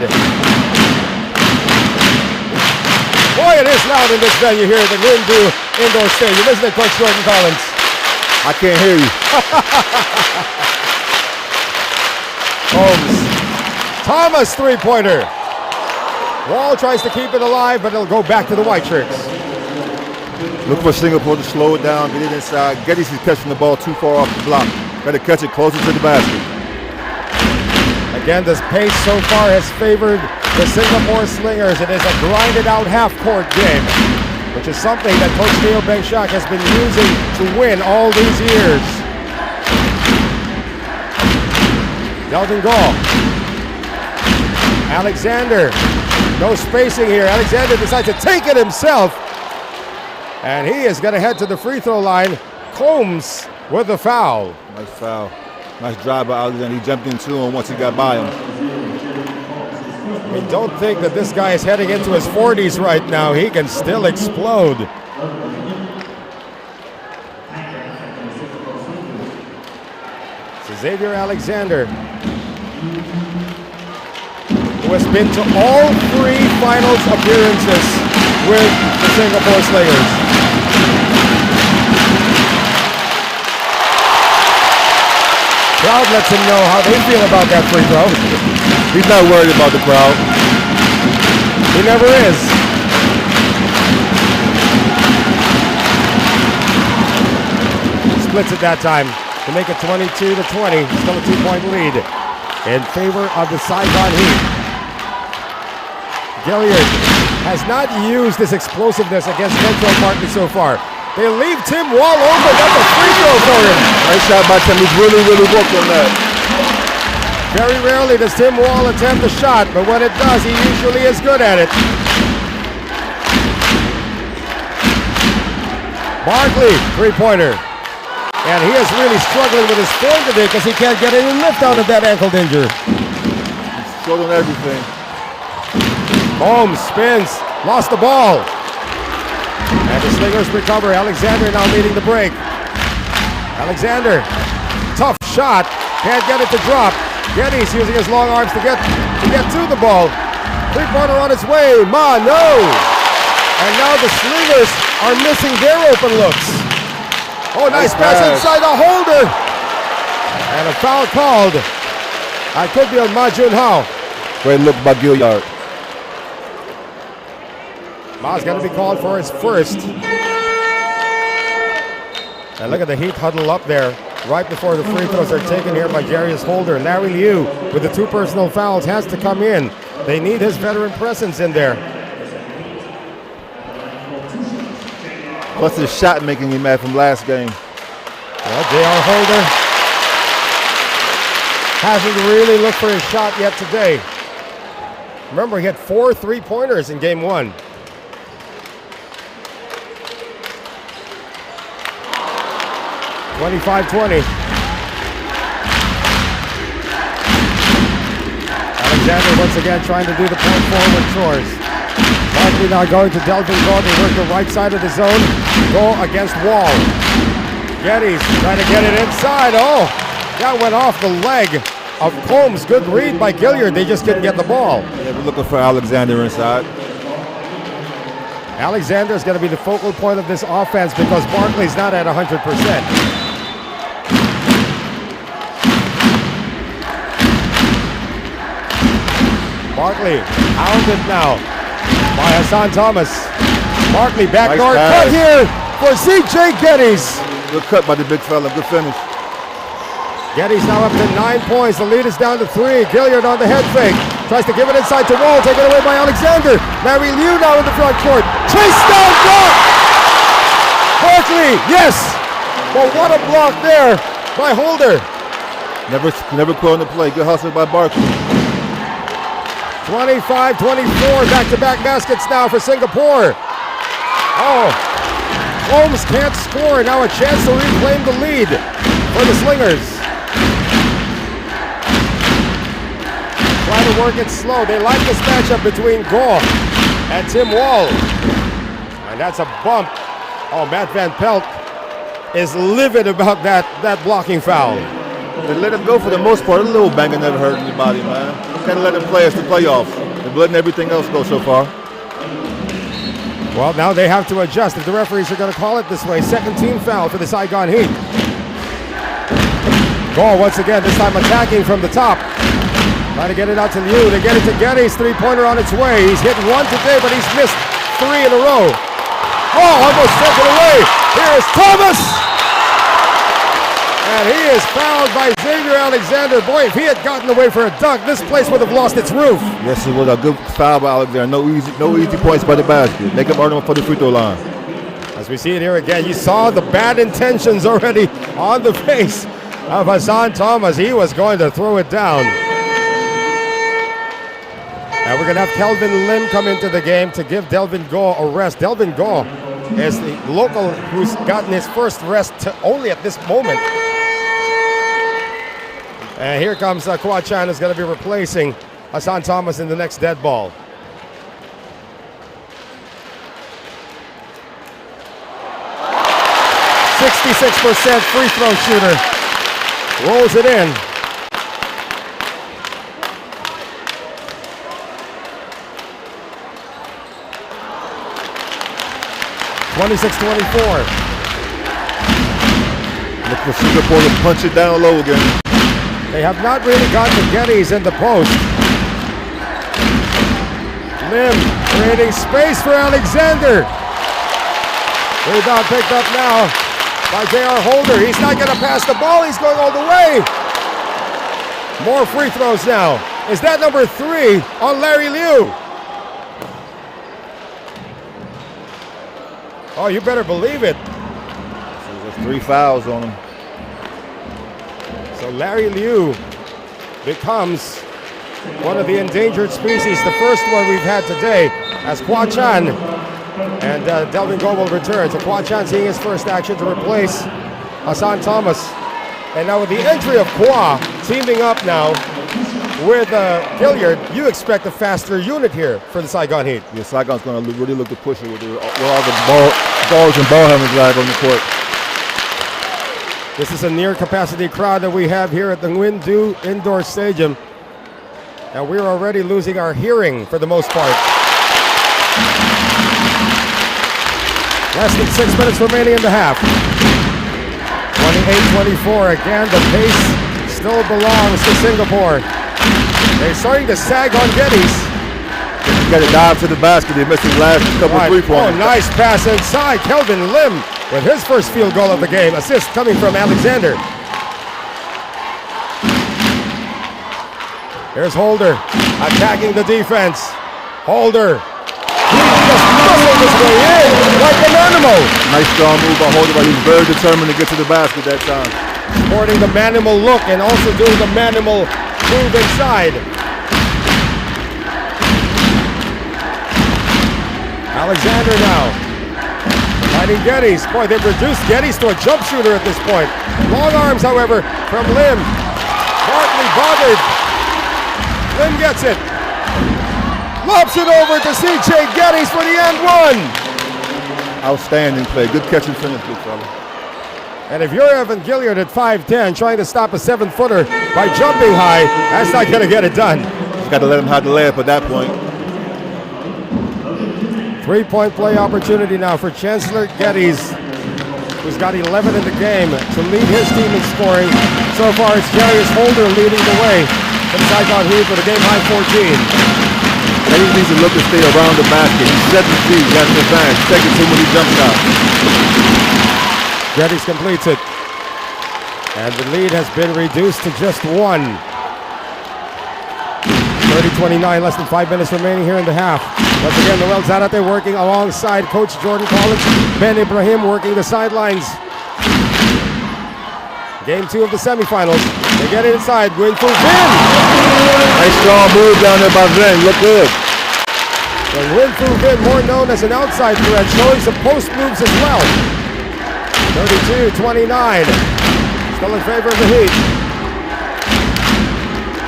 Boy, it is loud in this venue here at the Rindu Indoor Stadium, isn't it, Coach Jordan Collins? I can't hear you. Holmes. Thomas three-pointer. Wall tries to keep it alive, but it'll go back to the white shirts. Look for Singapore to slow it down, get it inside. Geddes is catching the ball too far off the block. Got to catch it closer to the basket. Again, this pace so far has favored the Singapore Slingers. It is a grinded-out half-court game, which is something that Coach Neo Beng Siak has been using to win all these years. Delvin Gaw. Alexander. No spacing here. Alexander decides to take it himself. And he is going to head to the free throw line. Combs with the foul. Nice foul. Nice drive by Alexander. He jumped into him once he got by him. We don't think that this guy is heading into his 40s right now. He can still explode. So Xavier Alexander, who has been to all 3 finals appearances with the Singapore Slingers. Crowd lets him know how they feel about that free throw. He's not worried about the crowd. He never is. Splits it that time to make it 22-20. Still a 2-point lead in favor of the Saigon Heat. Gilliard has not used this explosiveness against Central Martin so far. They leave Tim Wall open. That's a free throw for him. Nice shot by Tim. He's really worked on that. Very rarely does Tim Wall attempt a shot, but when it does, he usually is good at it. Barkley, three-pointer. And he is really struggling with his form today because he can't get any lift out of that ankle injury. He's short on everything. Holmes spins, lost the ball. And the Slingers recover. Alexander now leading the break. Alexander, tough shot, can't get it to drop. Geddes using his long arms to get to the ball. Three-pointer on its way. No. And now the Slingers are missing their open looks. Oh, nice pass inside the holder. And a foul called. I could be on Ma Jun Hao. Great look by Gilliard. Ma's going to be called for his first. And look at the Heat huddle up there right before the free throws are taken here by Darius Holder. Larry Liu with the 2 personal fouls has to come in. They need his veteran presence in there. Plus his shot making him mad from last game. Well, J.R. Holder hasn't really looked for his shot yet today. Remember, he had 4 3-pointers in game 1. (25-20). Alexander once again trying to do the point forward chores. Barkley now going to Delvin Gold. They work the right side of the zone. Go against Wall. Geddes trying to get it inside. Oh, that went off the leg of Combs. Good read by Gilliard. They just couldn't get the ball. Yeah, we're looking for Alexander inside. Alexander is going to be the focal point of this offense because Barkley's not at 100%. Barkley hounded now by Hassan Thomas. Barkley backdoor cut here for C.J. Geddes. Good cut by the big fella. Good finish. Geddes now up to 9 points. The lead is down to 3. Gilliard on the head fake. Tries to give it inside to Wall. Taken away by Alexander. Larry Liu now in the front court. Chase down block. Barkley, yes. But what a block there by Holder. Never quit on the play. Good hustle by Barkley. 25-24, back-to-back baskets now for Singapore. Oh, Holmes can't score. Now a chance to reclaim the lead for the Slingers. Try to work it slow. They like this matchup between Goh and Tim Wall. And that's a bump. Oh, Matt Van Pelt is livid about that blocking foul. They let him go for the most part. A little banger never hurt anybody, man. Can't let them play us the playoffs. They're letting everything else go so far. Well, now they have to adjust if the referees are going to call it this way. Second team foul for the Saigon Heat. Ball once again, this time attacking from the top. Trying to get it out to Liu. They get it to Geddes. 3-pointer on its way. He's hit 1 today, but he's missed 3 in a row. Oh, almost taken away. Here is Thomas. And he is fouled by Xavier Alexander. Boy, if he had gotten away for a dunk, this place would have lost its roof. Yes, it was a good foul by Alexander. No easy points by the basket. Make him earn them for the free throw line. As we see it here again, you saw the bad intentions already on the face of Hassan Thomas. He was going to throw it down. And we're going to have Kelvin Lim come into the game to give Delvin Goh a rest. Delvin Goh is the local who's gotten his first rest only at this moment. And here comes Kwa Chan, who's going to be replacing Hassan Thomas in the next dead ball. .66% free throw shooter. Rolls it in. (26-24). Look for Singapore to punch it down low again. They have not really gotten the Geddes in the post. Lim creating space for Alexander. Rebound picked up now by J.R. Holder. He's not going to pass the ball. He's going all the way. More free throws now. Is that number 3 on Larry Liu? Oh, you better believe it. So there's 3 fouls on him. So Larry Liu becomes one of the endangered species, the first one we've had today, as Kwa Chan and Delvin Goh will return. So Kwa Chan seeing his first action to replace Hassan Thomas. And now with the entry of Kwa teaming up now with Gilliard, you expect a faster unit here for the Saigon Heat. Yeah, Saigon's going to really look to push it with all the balls and ball handlers live on the court. This is a near capacity crowd that we have here at the Nguyen Du Indoor Stadium. And we're already losing our hearing for the most part. Less than 6 minutes remaining in the half. 28-24. Again, the pace still belongs to Singapore. They're starting to sag on Geddes. Got to dive to the basket. They missed his last couple of 3-pointers. Oh, nice pass inside. Kelvin Lim with his first field goal of the game. Assist coming from Alexander. Here's Holder attacking the defense. Holder. He just muscled his way in like an animal. Nice strong move by Holder, but he's very determined to get to the basket that time. Sporting the manimal look and also doing the manimal move inside. Alexander now fighting Geddes. Boy, they've reduced Geddes to a jump shooter at this point. Long arms, however, from Lim. Barkley bothered. Lim gets it. Lobs it over to CJ Geddes for the and one. Outstanding play. Good catch and finish, big fella. And if you're Evan Gilliard at 5'10", trying to stop a 7-footer by jumping high, that's not going to get it done. Just got to let him have the layup at that point. 3-point play opportunity now for Chancellor Geddes, who's got 11 in the game to lead his team in scoring. So far, it's Jarius Holder leading the way for the Saigon Heat with a game-high 14. He needs to look to stay around the basket. He's 7 feet, got an advantage, taking too many jump shots. Geddes completes it. And the lead has been reduced to just one. 30-29, less than 5 minutes remaining here in the half. Once again, Noel Zarate working alongside Coach Jordan Collins. Ben Ibrahim working the sidelines. Game 2 of the semifinals. They get it inside. Winfu Vin. Nice strong move down there by Vin. Look good. And Winfu Vin, more known as an outside threat, showing some post moves as well. 32-29. Still in favor of the Heat.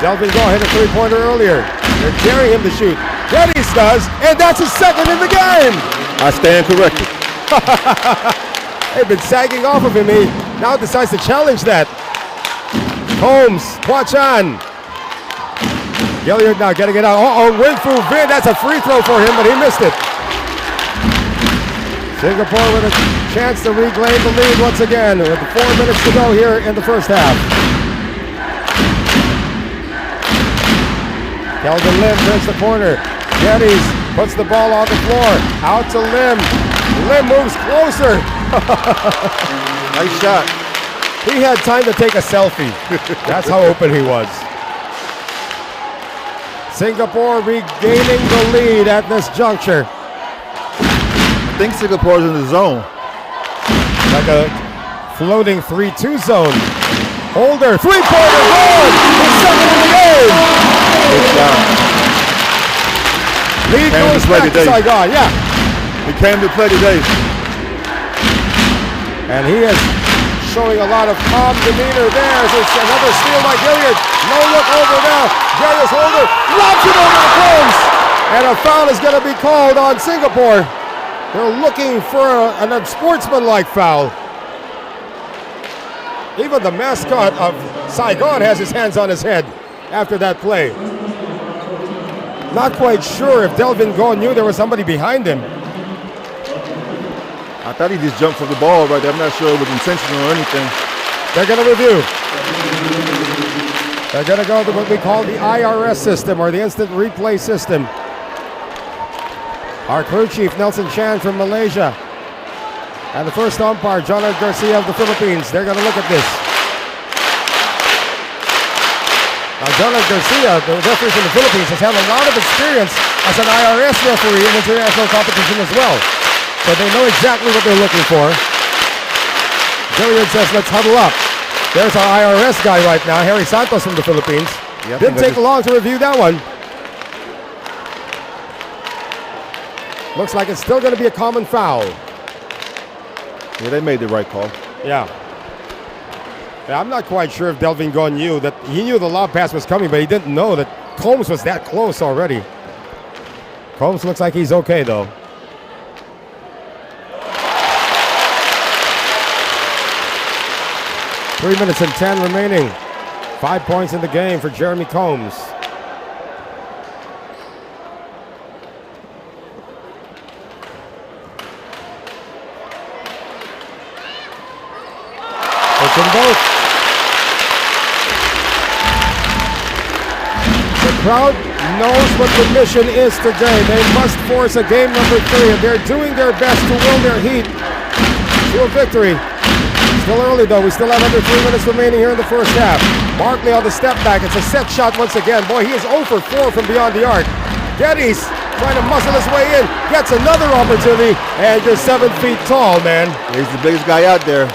Delvin Go hit a three-pointer earlier. They're daring him to shoot. Geddes does, and that's his second in the game. I stand corrected. They've been sagging off of him. He now decides to challenge that. Holmes, Kwachan. Gilliard now getting it out. Winfu Vin, that's a free throw for him, but he missed it. Singapore with a chance to reclaim the lead once again with 4 minutes to go here in the first half. Kelvin Lim turns the corner. Geddes puts the ball on the floor. Out to Lim. Lim moves closer. Nice shot. He had time to take a selfie. That's how open he was. Singapore regaining the lead at this juncture. I think Singapore's in the zone. Like a floating 3-2 zone. Holder, three-pointer, good! He's second in the game! Good shot. Lead goes back to Saigon, yeah. He came to play today. And he is showing a lot of calm demeanor there. It's another steal by Gilliard. No look over now. Darius Holder lobs it over the post. And a foul is going to be called on Singapore. They're looking for an unsportsmanlike foul. Even the mascot of Saigon has his hands on his head after that play. Not quite sure if Delvin Go knew there was somebody behind him. I thought he just jumped for the ball right there. I'm not sure it was intentional or anything. They're going to review. They're going to go to what we call the IRS system, or the instant replay system. Our crew chief, Nelson Chan from Malaysia. And the first umpire, Jonathan Garcia of the Philippines. They're going to look at this. Now, Jonathan Garcia, the referee from the Philippines, has had a lot of experience as an IRS referee in international competition as well. So they know exactly what they're looking for. Gilliard says, let's huddle up. There's our IRS guy right now, Harry Santos from the Philippines. Yep, didn't take long to review that one. Looks like it's still going to be a common foul. Yeah, they made the right call. Yeah. I'm not quite sure if Delvin Go knew that. He knew the lob pass was coming, but he didn't know that Combs was that close already. Combs looks like he's okay, though. Three minutes and 10 remaining. 5 points in the game for Jeremy Combs. Puts them both. The crowd knows what the mission is today. They must force a game number 3, and they're doing their best to will their Heat to a victory. Still early though, we still have under 3 minutes remaining here in the first half. Barkley on the step back, it's a set shot once again. Boy, he is 0 for 4 from beyond the arc. Geddes trying to muscle his way in, gets another opportunity, and just 7 feet tall, man. He's the biggest guy out there.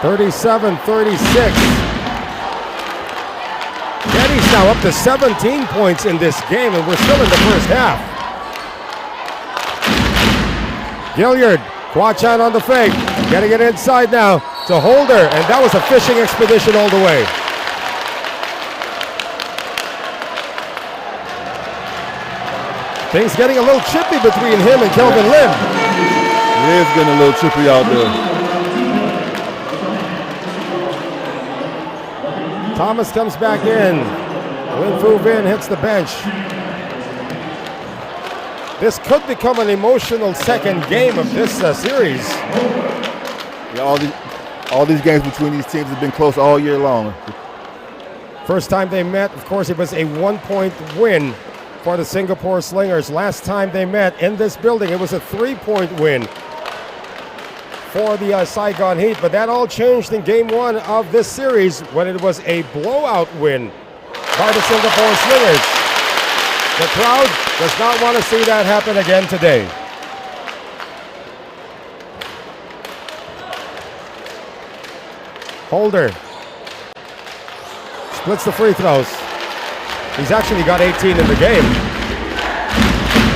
37-36. Geddes now up to 17 points in this game, and we're still in the first half. Gilliard, Quachan on the fake, getting it inside now to Holder, and that was a fishing expedition all the way. Things getting a little chippy between him and Kelvin Lim. He is getting a little chippy out there. Thomas comes back in. Lin-Fu Vin hits the bench. This could become an emotional second game of this series. Yeah, all these games between these teams have been close all year long. First time they met, of course, it was a 1-point win for the Singapore Slingers. Last time they met in this building, it was a 3-point win for the Saigon Heat, but that all changed in game 1 of this series when it was a blowout win by the Singapore Slingers. The crowd does not want to see that happen again today. Holder splits the free throws. He's actually got 18 in the game.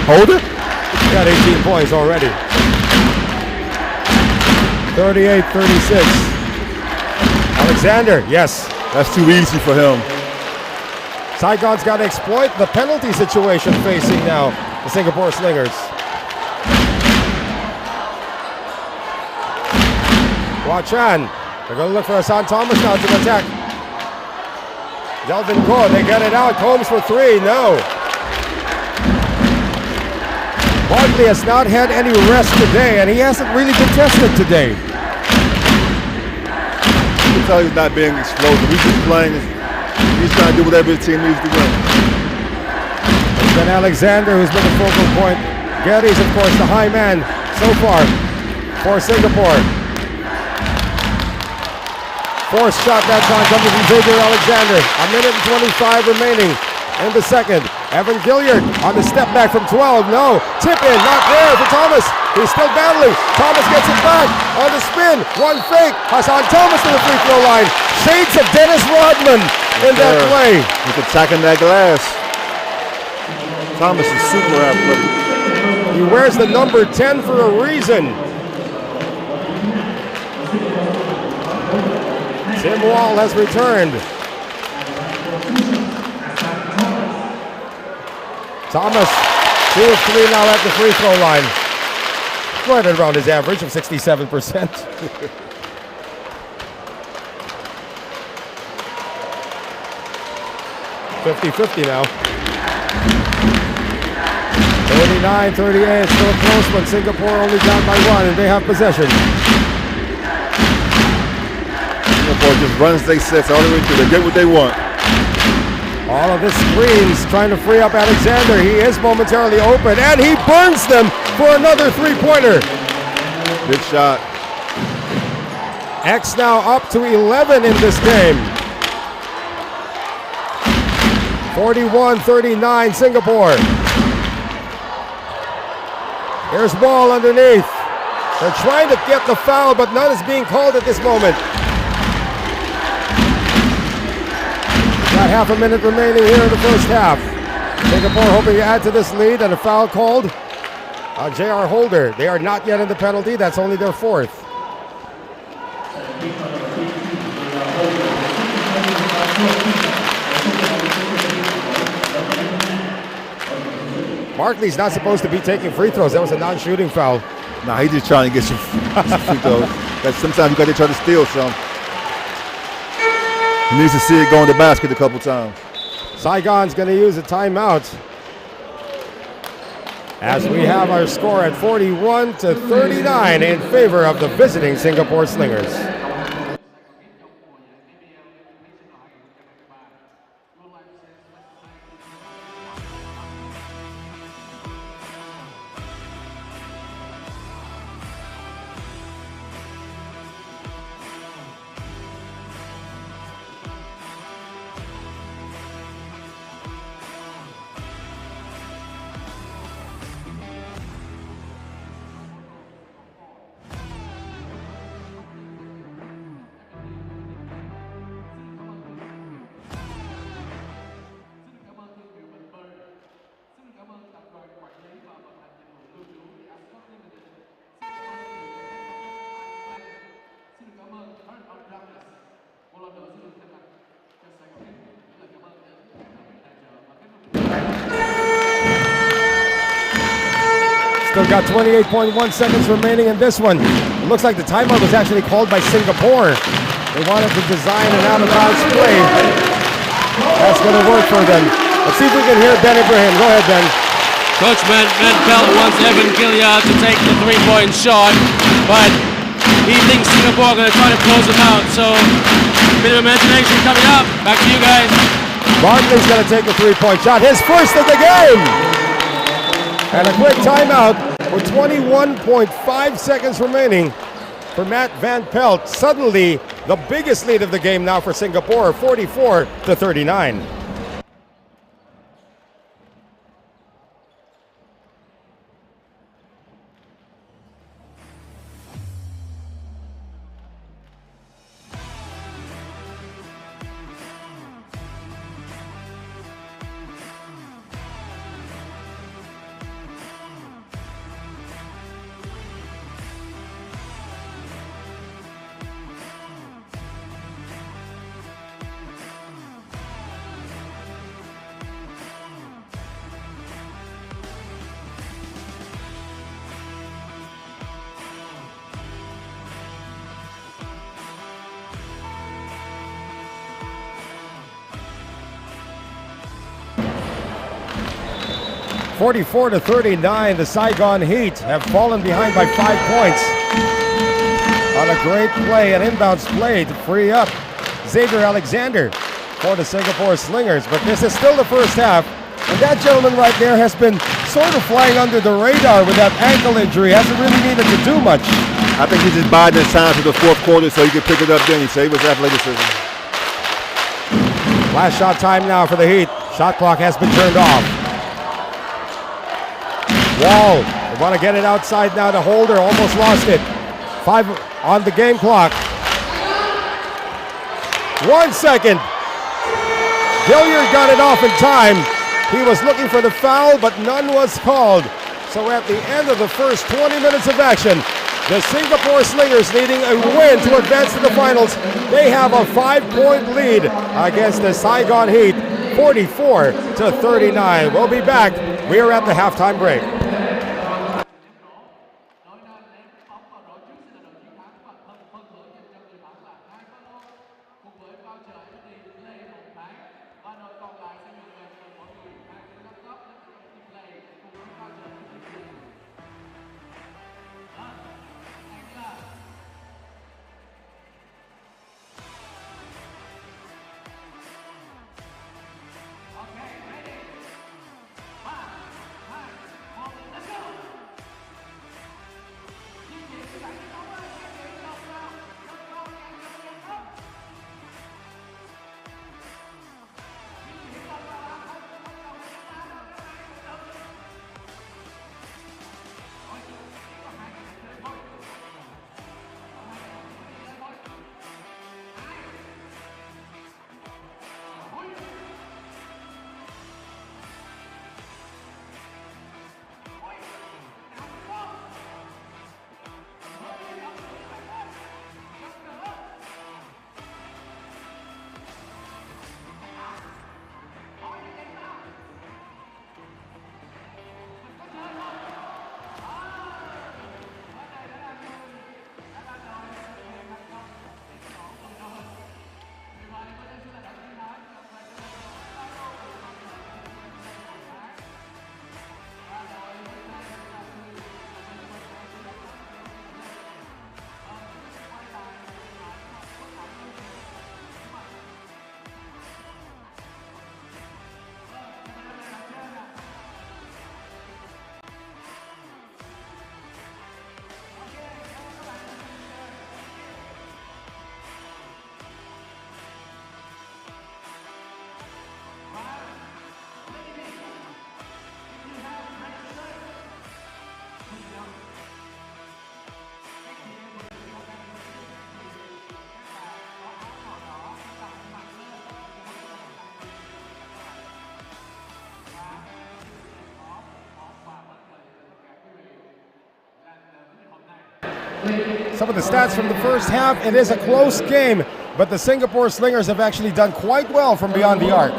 Holder? He's got 18 points already. 38-36. Alexander, yes. That's too easy for him. Saigon's got to exploit the penalty situation facing now the Singapore Slingers. Quachan, they're going to look for Hassan Thomas now to attack. Delvin Go, they get it out. Combs for 3, no. Barkley has not had any rest today, and he hasn't really contested today. You can tell he's not being explosive. He's just playing. He's trying to do whatever his team needs to win. It's been Alexander who's been the focal point. Geddes, of course, the high man so far for Singapore. Forced shot that time coming from Xavier Alexander. 1 minute and 25 remaining in the second. Evan Gilliard on the step back from 12. No. Tip in, not there for Thomas. He's still battling. Thomas gets it back on the spin. One fake. Hassan Thomas to the free throw line. Shades of Dennis Rodman in that play. He's attacking that glass. Thomas is super athletic. He wears the number 10 for a reason. Tim Wall has returned. Thomas, 2 of 3 now at the free throw line. Right around his average of 67%. 50-50 now. 39-38, still close, but Singapore only down by 1, and they have possession. Singapore just runs their sets all the way through. They get what they want. All of the screens trying to free up Alexander. He is momentarily open, and he burns them for another three-pointer. Big shot. X now up to 11 in this game. 41-39 Singapore. Here's Wall underneath. They're trying to get the foul, but none is being called at this moment. Got half a minute remaining here in the first half. Singapore hoping to add to this lead, and a foul called. J.R. Holder. They are not yet in the penalty. That's only their 4th. Barkley's not supposed to be taking free throws. That was a non-shooting foul. Nah, he's just trying to get some free throws. Sometimes you got to try to steal some. He needs to see it go in the basket a couple times. Saigon's going to use a timeout as we have our score at 41-39 in favor of the visiting Singapore Slingers. Still got 28.1 seconds remaining in this one. It looks like the timeout was actually called by Singapore. They wanted to design an out-of-bounds play. That's going to work for them. Let's see if we can hear Ben Ibrahim. Go ahead, Ben. Coach Van Pelt wants Evan Gilliard to take the three-point shot, but he thinks Singapore are going to try to close him out. So, a bit of imagination coming up. Back to you guys. Barkley's going to take a three-point shot. His first of the game. And a quick timeout with 21.5 seconds remaining for Matt Van Pelt. Suddenly, the biggest lead of the game now for Singapore, 44-39. (44-39), the Saigon Heat have fallen behind by 5 points on a great play, an inbounds play to free up Xavier Alexander for the Singapore Slingers. But this is still the first half, and that gentleman right there has been sort of flying under the radar with that ankle injury. Hasn't really needed to do much. I think he's just biding his time to the fourth quarter so he can pick it up then. He saved his athleticism. Last shot time now for the Heat. Shot clock has been turned off. Wall, they want to get it outside now to Holder, almost lost it. 5 on the game clock. 1 second. Gilliard got it off in time. He was looking for the foul, but none was called. So at the end of the first 20 minutes of action, the Singapore Slingers needing a win to advance to the finals. They have a 5-point lead against the Saigon Heat, 44-39. We'll be back. We are at the halftime break. Some of the stats from the first half, it is a close game, but the Singapore Slingers have actually done quite well from beyond the arc.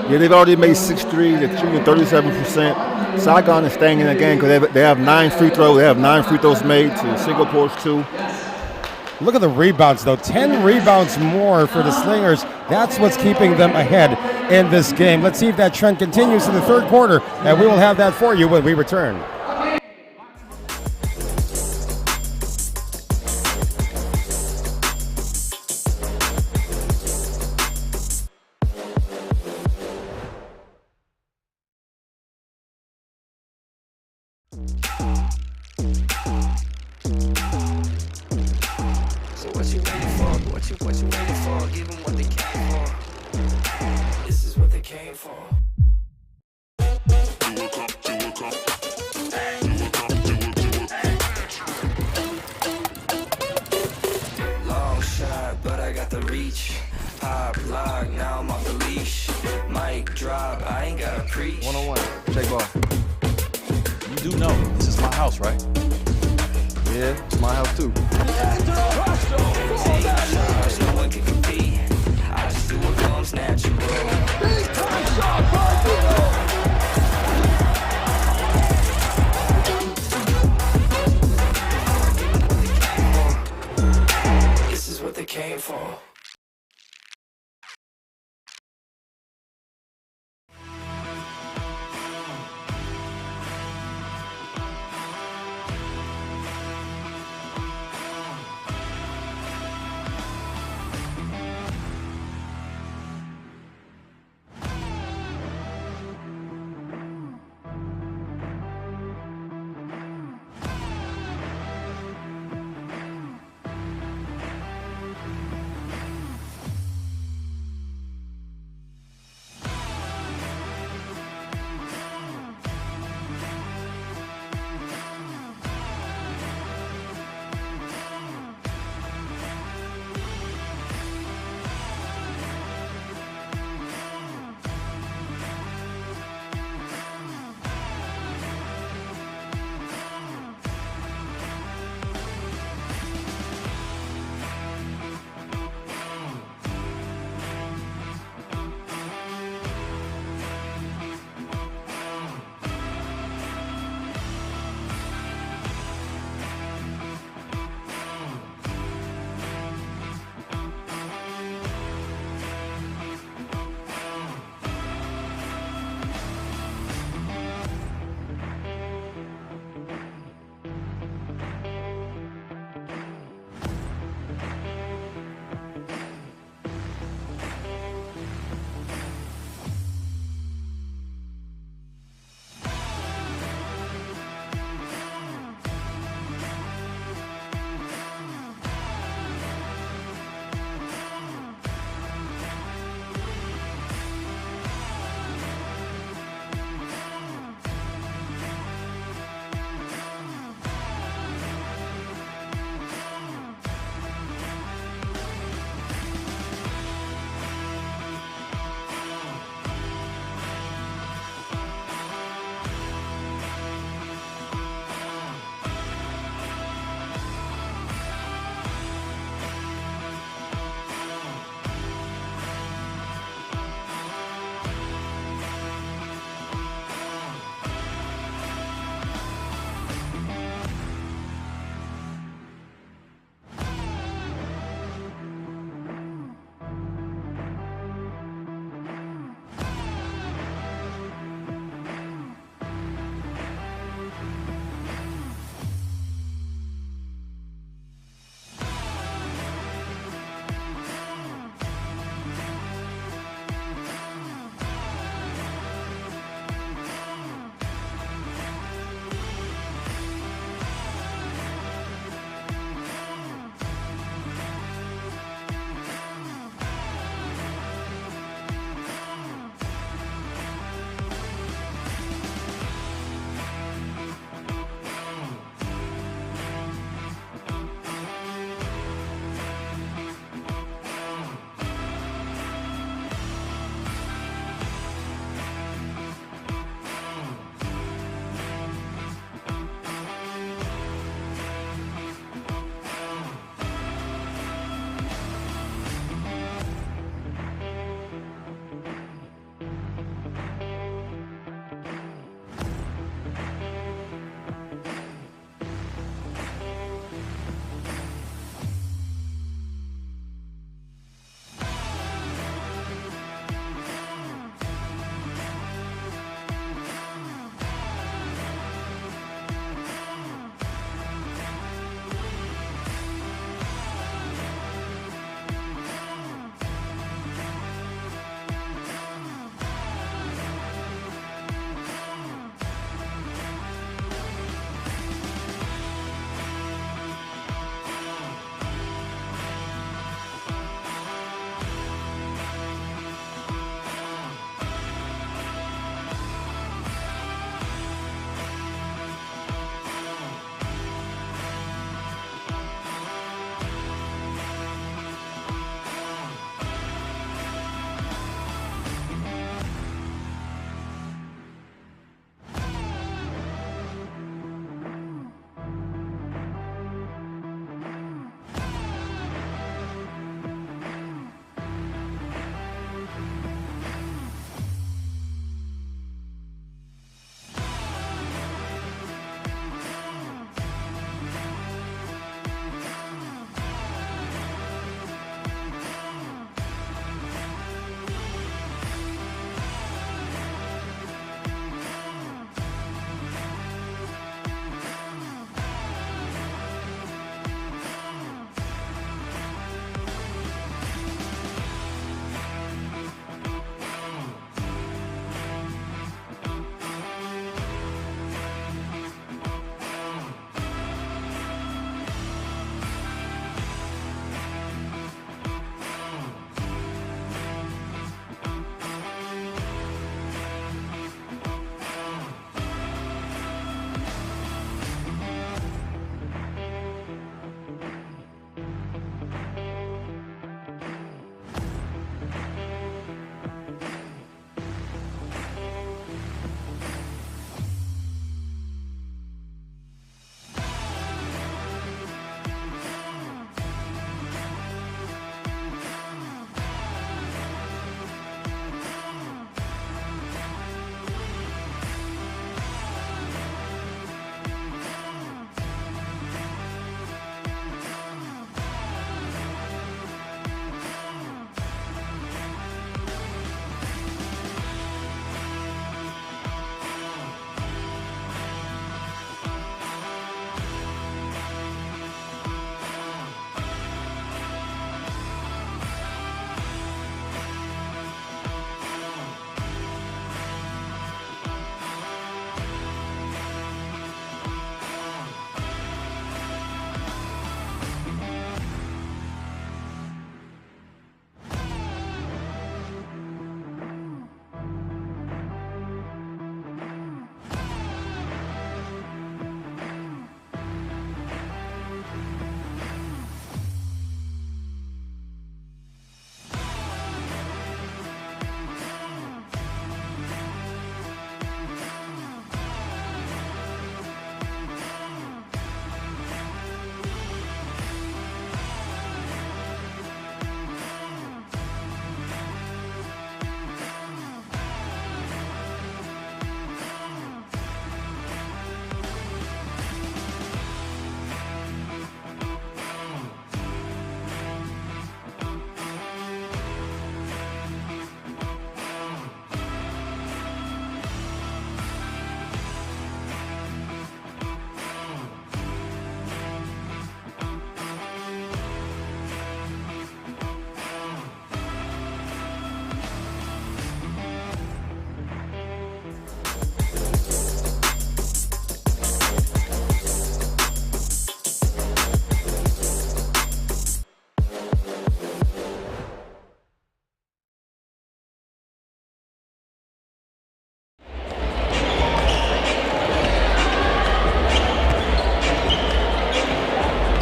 Yeah, they've already made 6 threes. They're shooting 37%. Saigon is staying in the game because they have 9 free throws. They have 9 free throws made to Singapore's 2. Look at the rebounds, though. 10 rebounds more for the Slingers. That's what's keeping them ahead in this game. Let's see if that trend continues in the third quarter, and we will have that for you when we return. What you waiting for? Give them what they came for. This is what they came for. Long shot, but I got the reach. Pop, lock, now I'm off the leash. Mic drop, I ain't gotta preach. One-on-one, Jake Ball. You do know this is my house, right? Yeah, it's my house too. No one can compete. I just do what comes natural. This is what they came for.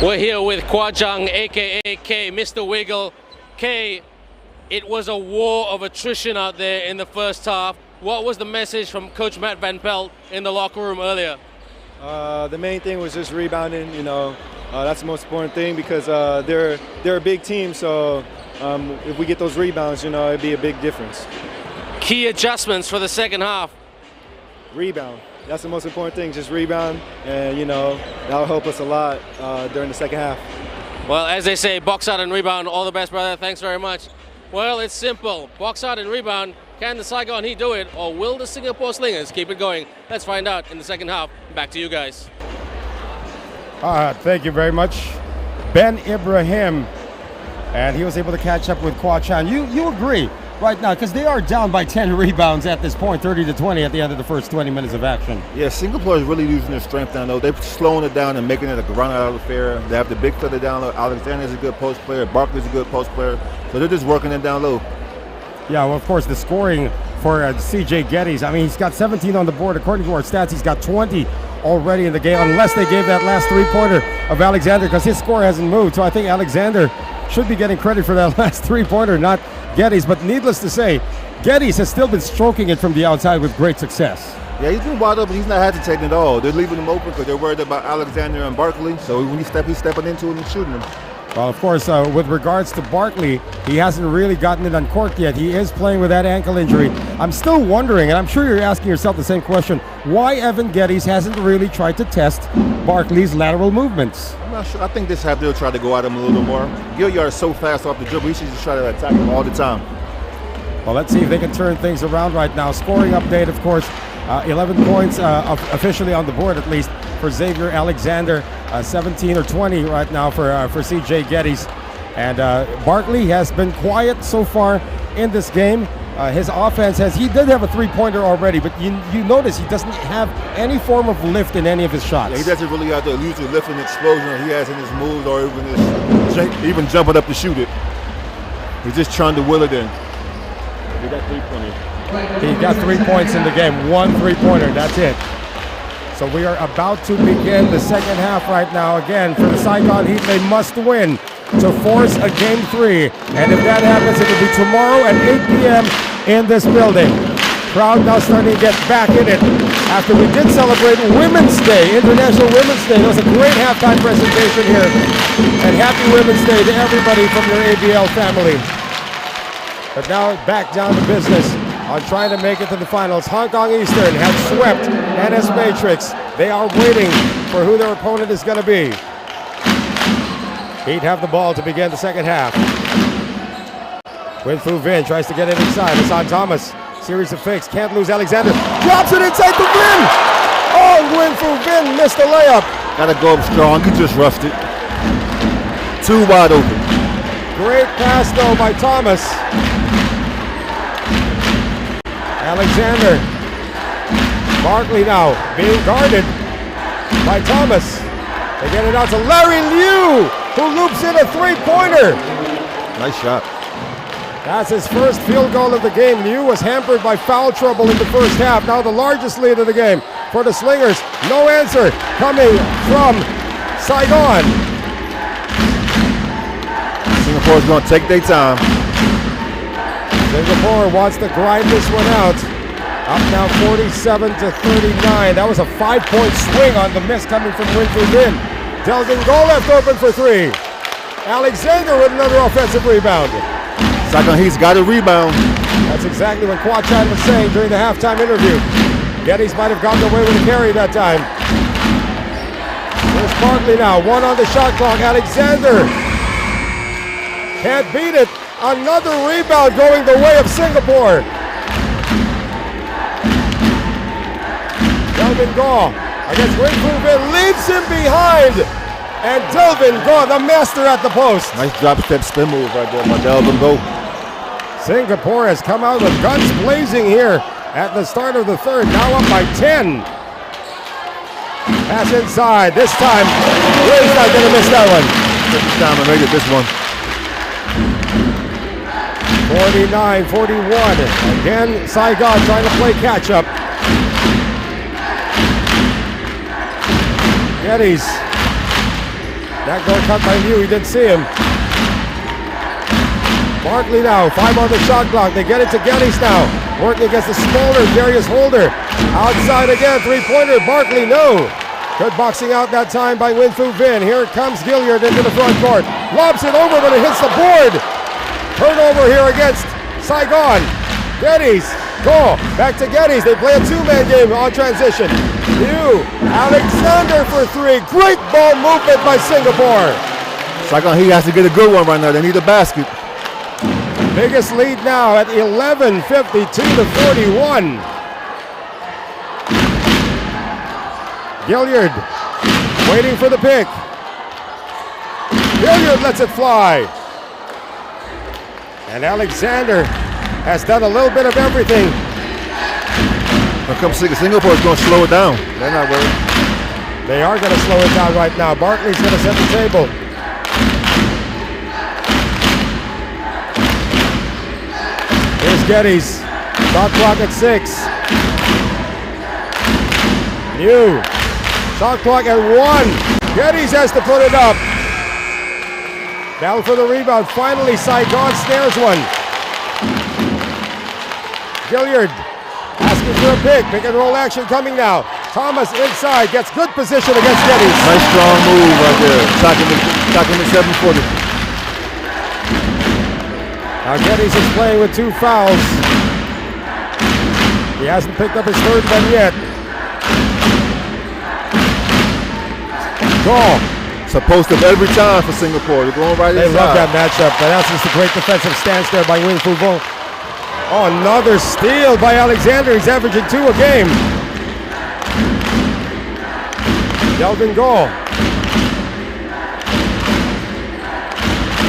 We're here with Kwajang, aka K, Mr. Wiggle. K, it was a war of attrition out there in the first half. What was the message from Coach Matt Van Pelt in the locker room earlier? The main thing was just rebounding. That's the most important thing because they're a big team. So if we get those rebounds, it'd be a big difference. Key adjustments for the second half. Rebound. That's the most important thing. Just rebound, and that'll help us a lot during the second half. Well, as they say, box out and rebound. All the best, brother. Thanks very much. Well, it's simple. Box out and rebound. Can the Saigon Heat do it, or will the Singapore Slingers keep it going? Let's find out in the second half. Back to you guys. Thank you very much, Ben Ibrahim. And he was able to catch up with Kwa Chan. You agree right now, because they are down by 10 rebounds at this point, 30-20 at the end of the first 20 minutes of action. Yeah, Singapore is really losing their strength down low. They're slowing it down and making it a ground-out affair. They have the big fella down low. Alexander's a good post player. Barkley's a good post player. So they're just working it down low. Yeah, well, of course, the scoring for CJ Geddes, I mean, he's got 17 on the board. According to our stats, he's got 20 already in the game, unless they gave that last three-pointer of Alexander, because his score hasn't moved. So I think Alexander should be getting credit for that last three-pointer, not Geddes. But needless to say, Geddes has still been stroking it from the outside with great success. Yeah, he's been wide open. He's not hesitating at all. They're leaving him open because they're worried about Alexander and Barkley. So when he's stepping into it and shooting him. Well, of course, with regards to Barkley, he hasn't really gotten it uncorked yet. He is playing with that ankle injury. I'm still wondering, and I'm sure you're asking yourself the same question, why Evan Geddes hasn't really tried to test Barkley's lateral movements. I'm not sure. I think this half they'll try to go at him a little more. Gilliard is so fast off the dribble, he should just try to attack him all the time. Well, let's see if they can turn things around right now. Scoring update, of course, 11 points officially on the board, at least, for Xavier Alexander. 17 or 20 right now for CJ Geddes. And Barkley has been quiet so far in this game. His offense he did have a three-pointer already, but you notice he doesn't have any form of lift in any of his shots. Yeah, he doesn't really have the usual lift and explosion he has in his moves, or even jumping up to shoot it. He's just trying to will it in. He got 3 points. He got 3 points in the game. One three-pointer, that's it. So we are about to begin the second half right now. Again, for the Saigon Heat, they must win to force a Game 3. And if that happens, it will be tomorrow at 8 p.m. in this building. Crowd now starting to get back in it after we did celebrate Women's Day, International Women's Day. It was a great halftime presentation here. And happy Women's Day to everybody from your ABL family. But now back down to business on trying to make it to the finals. Hong Kong Eastern has swept NS Matrix. They are waiting for who their opponent is going to be. Heat have the ball to begin the second half. Winfu Vin tries to get it inside. Hassan Thomas, series of fakes, can't lose Alexander. Drops it inside to Vin! Oh, Winfu Vin missed the layup. Gotta go up strong, he just rushed it. Too wide open. Great pass though by Thomas. Alexander. Barkley now being guarded by Thomas. They get it out to Larry Liu, who loops in a three-pointer. Nice shot. That's his first field goal of the game. Liu was hampered by foul trouble in the first half. Now the largest lead of the game for the Slingers. No answer coming from Saigon. Singapore's going to take their time. Singapore wants to grind this one out. Up now 47-39. That was a 5-point swing on the miss coming from Winfu Vin. Delvin Goal left open for three. Alexander with another offensive rebound. Saigon Heat's got a rebound. That's exactly what Kwa Chan was saying during the halftime interview. Geddes might have gotten away with a carry that time. There's Barkley now, one on the shot clock. Alexander can't beat it. Another rebound going the way of Singapore. Delvin Gaw against Winfu Vin leaves him behind. And Delvin Gaw, the master at the post. Nice drop step spin move right there by Delvin Gaw. Singapore has come out with guns blazing here at the start of the third. Now up by 10. Pass inside. This time, Ray's not going to miss that one. This time I made it this one. 49-41. Again, Saigon trying to play catch up. Geddes That goal cut by Liu, he didn't see him. Barkley now, 5 on the shot clock. They get it to Geddes now. Working against the smaller Darius Holder. Outside again, three-pointer. Barkley, no. Good boxing out that time by Winfu Vin. Here comes Gilliard into the front court. Lobs it over, but it hits the board. Turnover here against Saigon. Geddes, goal. Back to Geddes. They play a two-man game on transition. Liu, Alexander for three. Great ball movement by Singapore. Saigon, he has to get a good one right now. They need a basket. Biggest lead now at 11, 52 to 41. Gilliard waiting for the pick. Gilliard lets it fly. And Alexander has done a little bit of everything. Here comes Singapore is going to slow it down. They're not worried. They are going to slow it down right now. Barkley's going to set the table. Here's Geddes. Shot clock at 6. Liu. Shot clock at 1. Geddes has to put it up. Battle for the rebound. Finally, Saigon snares one. Gilliard asking for a pick. Pick and roll action coming now. Thomas inside. Gets good position against Geddes. Nice strong move right there. Attacking the 7-footer. Now Geddes is playing with 2 fouls. He hasn't picked up his third one yet. Goal. Supposed to every time for Singapore. They're going right inside. They love that matchup, but that's just a great defensive stance there by Wing Fu Vong. Oh, another steal by Alexander. He's averaging 2 a game. Delvin goal.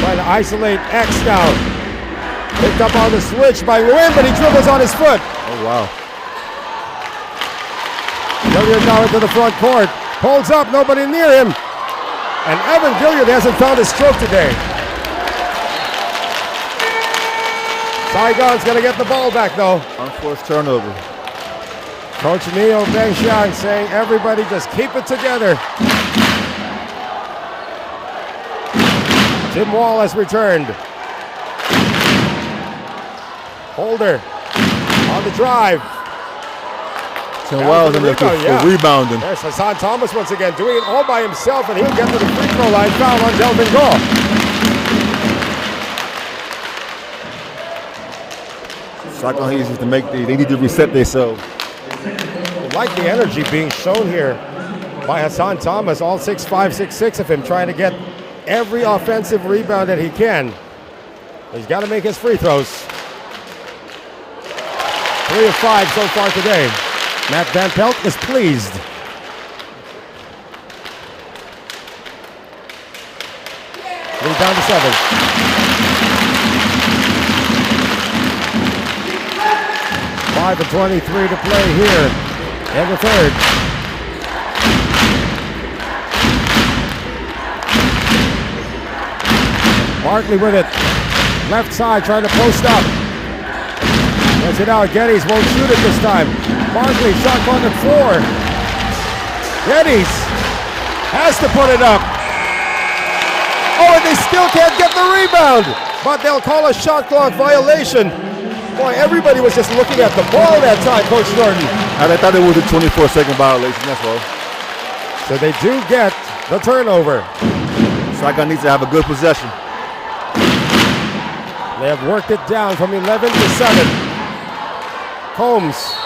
Trying to isolate X now. Picked up on the switch by Nguyen, but he dribbles on his foot. Oh, wow. Gilliard now into the front court. Holds up, nobody near him. And Evan Gilliard hasn't found his stroke today. Saigon's going to get the ball back, though. Unforced turnover. Coach Neo Bengxiang saying, everybody just keep it together. Tim Wall has returned. Holder on the drive. Tim Wall is in there for rebounding. There's Hassan Thomas once again doing it all by himself, and he'll get to the free throw line. Foul on Delvin Goff. Saigon needs to make they need to reset themselves. I like the energy being shown here by Hassan Thomas, all 6'5", 6'6" of him, trying to get every offensive rebound that he can. He's got to make his free throws. 3 of 5 so far today. Matt Van Pelt is pleased. Lead down to 7. Five and 23 to play here in the third. Barkley with it. Left side trying to post up. Gets it out. Geddes won't shoot it this time. Barkley shot clock at 4. Geddes has to put it up. Oh, and they still can't get the rebound. But they'll call a shot clock violation. Boy, everybody was just looking at the ball that time, Coach Jordan. And I thought it was a 24-second violation, that's all. So they do get the turnover. Saigon needs to have a good possession. They have worked it down from 11 to 7. Combs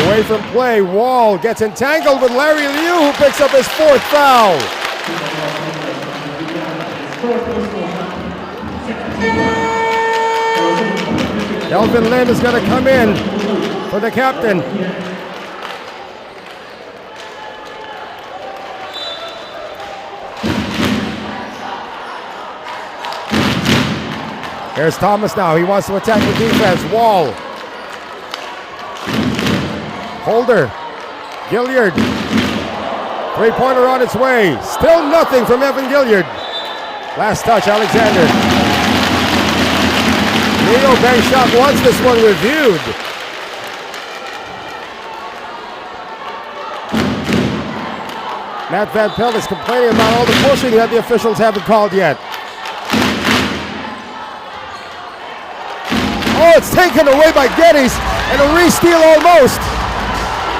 away from play. Wall gets entangled with Larry Liu, who picks up his 4th foul. Kelvin Lim is going to come in for the captain. Here's Thomas now. He wants to attack the defense. Wall. Holder. Gilliard. Three-pointer on its way. Still nothing from Evan Gilliard. Last touch, Alexander. Neo Bengxiang wants this one reviewed. Matt Van Pelt is complaining about all the pushing that the officials haven't called yet. Oh, it's taken away by Geddes, and a re-steal almost.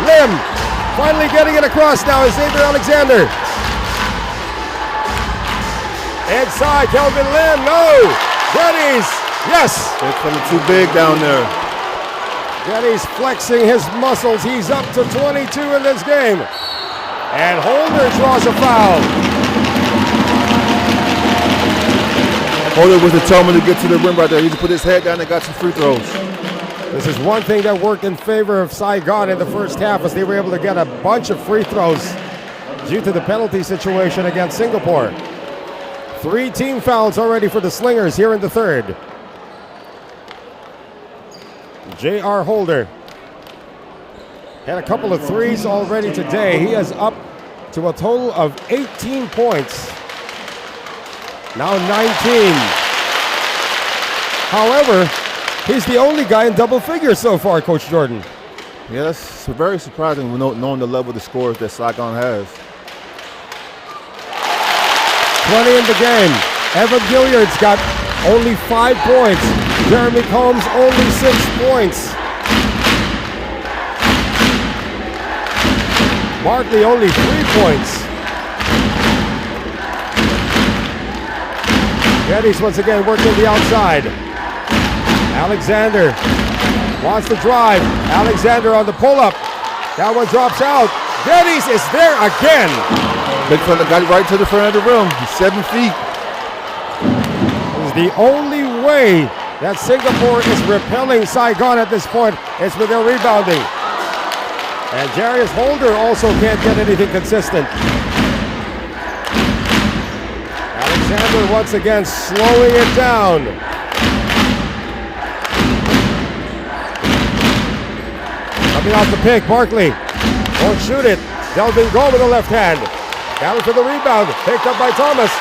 Lim finally getting it across now is Xavier Alexander. Inside, Kelvin Lim, no! Geddes, yes! It's coming too big down there. Geddes flexing his muscles. He's up to 22 in this game. And Holder draws a foul. Holder was determined to get to the rim right there. He just put his head down and got some free throws. This is one thing that worked in favor of Saigon in the first half, as they were able to get a bunch of free throws due to the penalty situation against Singapore. 3 team fouls already for the Slingers here in the third. J.R. Holder had a couple of threes already today. He is up to a total of 18 points. Now 19. However, he's the only guy in double figures so far, Coach Jordan. Yeah, that's very surprising knowing the level of the scores that Saigon has. 20 in the game. Evan Gilliard's got only 5 points. Jeremy Combs only 6 points. Barkley only 3 points. Geddes once again working the outside. Alexander wants to drive. Alexander on the pull-up. That one drops out. Geddes is there again. Big fella got it right to the front of the rim. He's 7 feet. This is the only way that Singapore is repelling Saigon at this point. It's with their rebounding. And Jarius Holder also can't get anything consistent. Alexander once again slowing it down. Coming off the pick, Barkley won't shoot it. Delvin Go with the left hand. Down for the rebound, picked up by Thomas.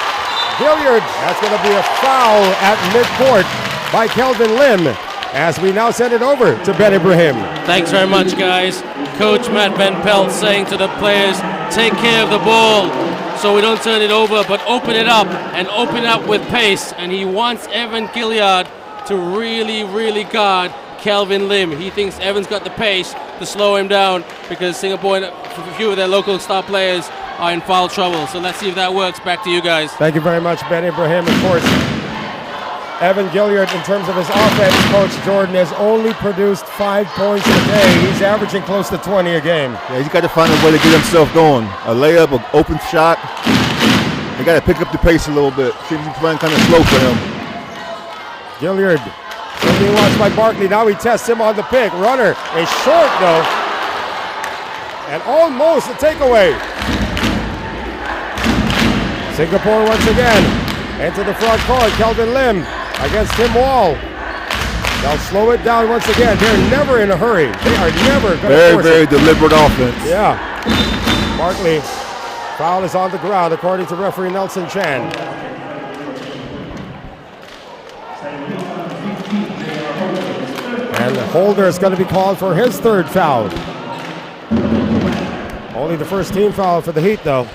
Gilliard, that's going to be a foul at midcourt by Kelvin Lim, as we now send it over to Ben Ibrahim. Thanks very much, guys. Coach Matt Van Pelt saying to the players, take care of the ball so we don't turn it over, but open it up and open it up with pace. And he wants Evan Gilliard to really guard Kelvin Lim. He thinks Evan's got the pace to slow him down, because Singapore and a few of their local star players are in foul trouble. So let's see if that works. Back to you guys. Thank you very much, Ben Ibrahim. Of course, Evan Gilliard, in terms of his offense, Coach Jordan, has only produced 5 points a day. He's averaging close to 20 a game. Yeah, he's got to find a way to get himself going. A layup, an open shot. He got to pick up the pace a little bit. Seems he's playing kind of slow for him. Gilliard being watched by Barkley. Now he tests him on the pick. Runner is short, though. And almost a takeaway. Singapore once again into the front court. Kelvin Lim against Tim Wall. They'll slow it down once again. They're never in a hurry. They are never going to force it. Very deliberate offense. Yeah. Barkley, foul is on the ground according to referee Nelson Chan. And Holder is going to be called for his 3rd foul. Only the first team foul for the Heat, though.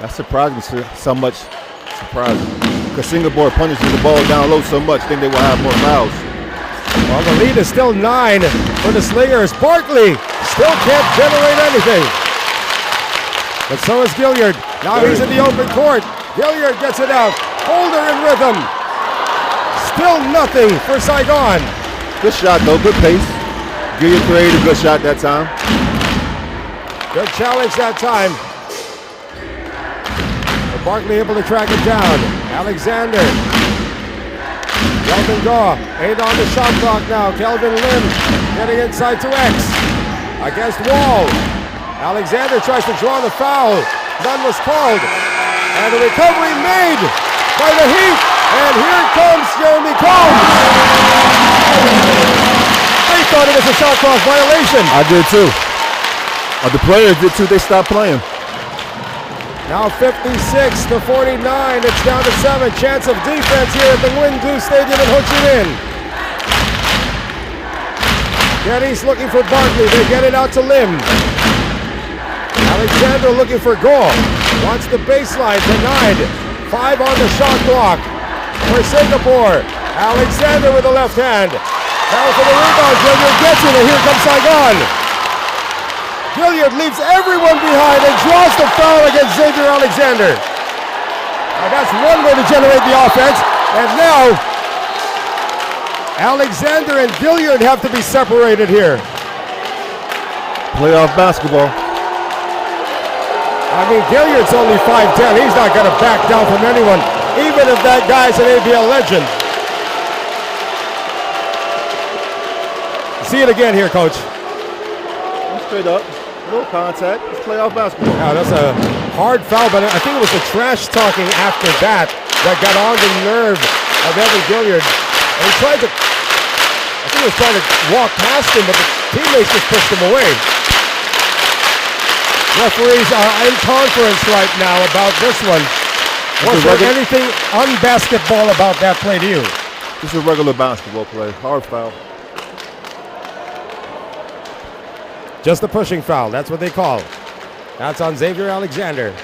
That's surprising, so much surprising. Because Singapore punishes the ball down low so much, think they will have more fouls. Well, the lead is still 9 for the Slingers. Barkley still can't generate anything. But so is Gilliard. Now he's in the open court. Gilliard gets it out. Holder in rhythm. Still nothing for Saigon. Good shot, though. Good pace. Gilliard created a good shot that time. Good challenge that time. But Barkley able to track it down. Alexander. Kelvin Gaw. 8 on the shot clock now. Kelvin Lim getting inside to X. Against Wall. Alexander tries to draw the foul. None was called. And the recovery made by the Heat. And here comes Jeremy Combs. They thought it was a shot clock violation. I did too. The players did too. They stopped playing. Now 56-49. It's down to 7. Chance of defense here at the Windu Stadium in Ho Chi Minh. Geddes looking for Barkley. They get it out to Lim. Alexander looking for goal. Wants the baseline, denied. 5 on the shot block for Singapore. Alexander with the left hand. Now for the rebound, Gilliard gets it, and here comes Saigon. Gilliard leaves everyone behind and draws the foul against Xavier Alexander. And that's one way to generate the offense. And now, Alexander and Gilliard have to be separated here. Playoff basketball. I mean, Gilliard's only 5'10". He's not going to back down from anyone, even if that guy's an ABL legend. See it again here, Coach. Straight up. No contact. It's playoff basketball. Yeah, that's a hard foul, but I think it was the trash talking after that got on the nerve of Evan Gilliard. And he tried to, I think he was trying to walk past him, but the teammates just pushed him away. Referees are in conference right now about this one. Was there anything un-basketball about that play to you? This is a regular basketball play. Hard foul. Just a pushing foul, that's what they call. That's on Xavier Alexander.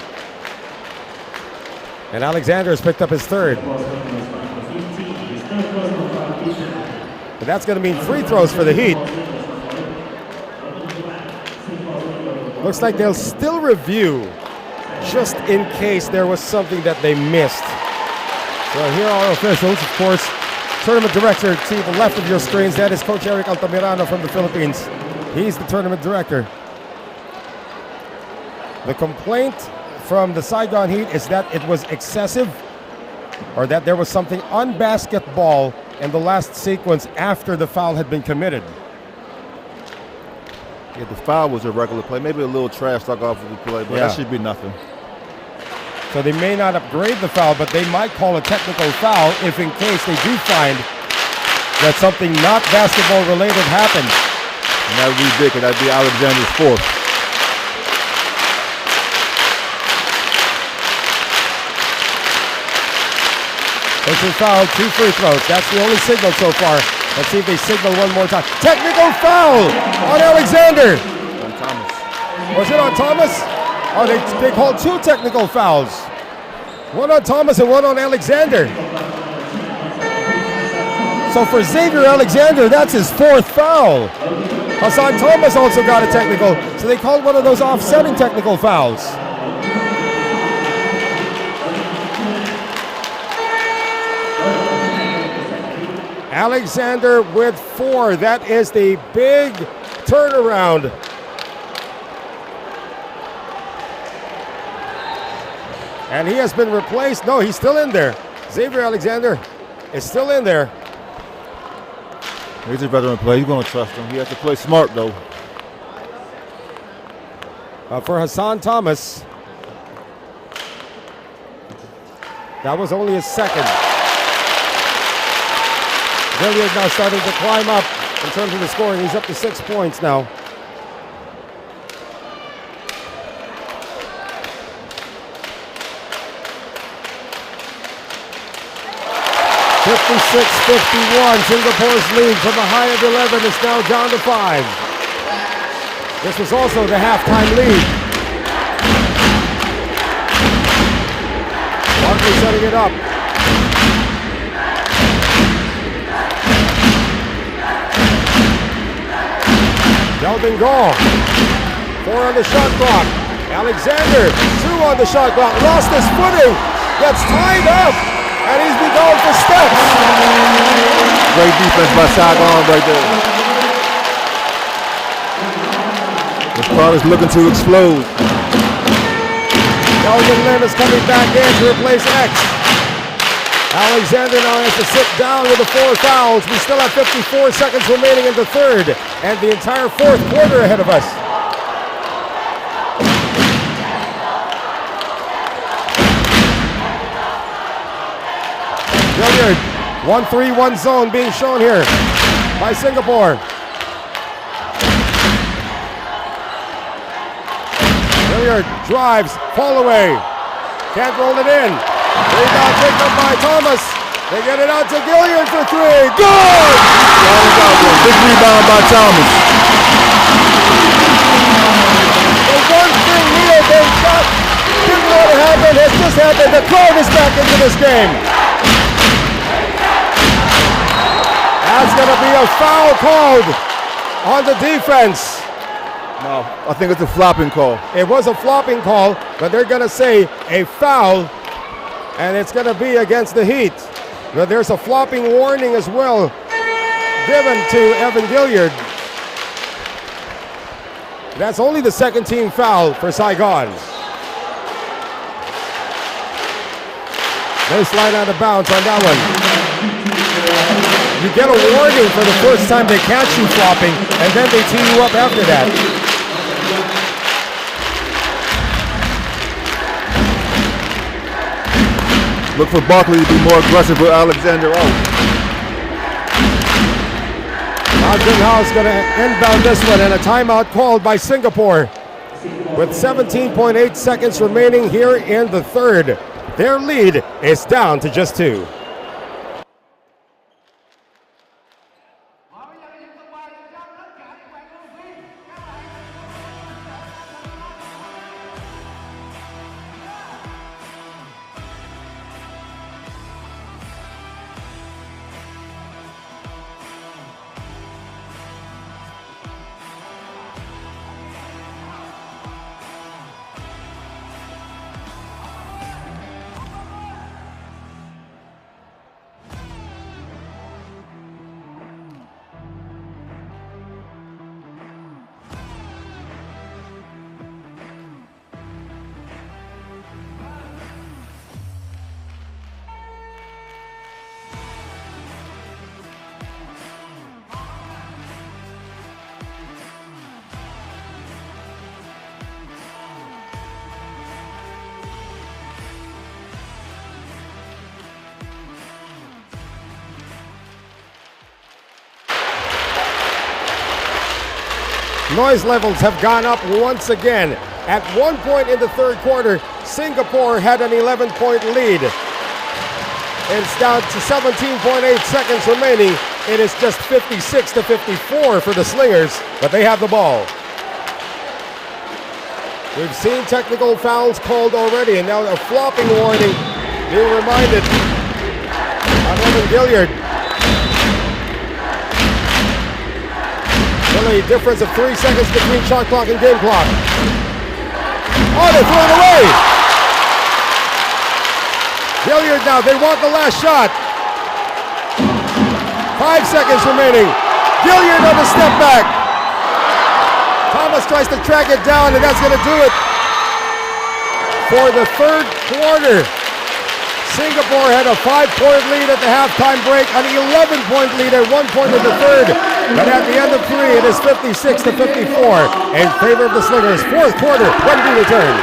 And Alexander has picked up his third. But that's going to mean free throws for the Heat. Looks like they'll still review just in case there was something that they missed. So here are our officials, of course. Tournament director to the left of your screens, that is Coach Eric Altamirano from the Philippines. He's the tournament director. The complaint from the Saigon Heat is that it was excessive, or that there was something un-basketball in the last sequence after the foul had been committed. Yeah, the foul was a regular play. Maybe a little trash talk off of the play, but that should be nothing. So they may not upgrade the foul, but they might call a technical foul if in case they do find that something not basketball related happened. And that would be big, and that'd be Alexander's fourth. Pushing foul, 2 free throws. That's the only signal so far. Let's see if they signal one more time. Technical foul on Alexander. On Thomas. Was it on Thomas? Oh, they called 2 technical fouls. One on Thomas and one on Alexander. So for Xavier Alexander, that's his 4th foul. Hassan Thomas also got a technical, so they called one of those offsetting technical fouls. Alexander with 4. That is the big turnaround. And he has been replaced. No, he's still in there. Xavier Alexander is still in there. He's a veteran player. You're going to trust him. He has to play smart, though. For Hassan Thomas, that was only his 2nd. Gilliard now starting to climb up in terms of the scoring. He's up to 6 points now. (56-51). Singapore's lead from a high of 11 is now down to 5. This was also the halftime lead. Barkley setting it up. Delvin Gall. 4 on the shot clock. Alexander, 2 on the shot clock. Lost his footing. Gets tied up. And he's been going for steps. Great defense by Saigon right there. The crowd is looking to explode. Elgin Lim is coming back in to replace X. Alexander now has to sit down with the 4 fouls. We still have 54 seconds remaining in the 3rd, and the entire 4th quarter ahead of us. Gilliard, 1-3-1 zone being shown here by Singapore. Gilliard drives, fall away. Can't roll it in. Rebound picked up by Thomas. They get it out to Gilliard for 3. Good! Big rebound by Thomas. The one thing we the crowd is back into this game. That's going to be a foul called on the defense. No, I think it's a flopping call. It was a flopping call, but they're going to say a foul, and it's going to be against the Heat. But there's a flopping warning as well given to Evan Gilliard. That's only the second team foul for Saigon. Baseline out of bounds on that one. You get a warning for the first time they catch you flopping, and then they tee you up after that. Look for Barkley to be more aggressive with Alexander out. House going to inbound this one, and a timeout called by Singapore. With 17.8 seconds remaining here in the third, their lead is down to just 2. Noise levels have gone up once again. At one point in the third quarter, Singapore had an 11-point lead. It's down to 17.8 seconds remaining. It is just 56-54 for the Slingers, but they have the ball. We've seen technical fouls called already, and now a flopping warning being reminded on Evan Gilliard. Only a difference of 3 seconds between shot clock and game clock. Oh, they threw it away! Gilliard now, they want the last shot. 5 seconds remaining. Gilliard on the step back. Thomas tries to track it down, and that's going to do it for the third quarter. Singapore had a 5-point lead at the halftime break, an 11-point lead at 1 point in the third. But at the end of 3, it is 56-54 in favor of the Slingers. Fourth quarter, when we return.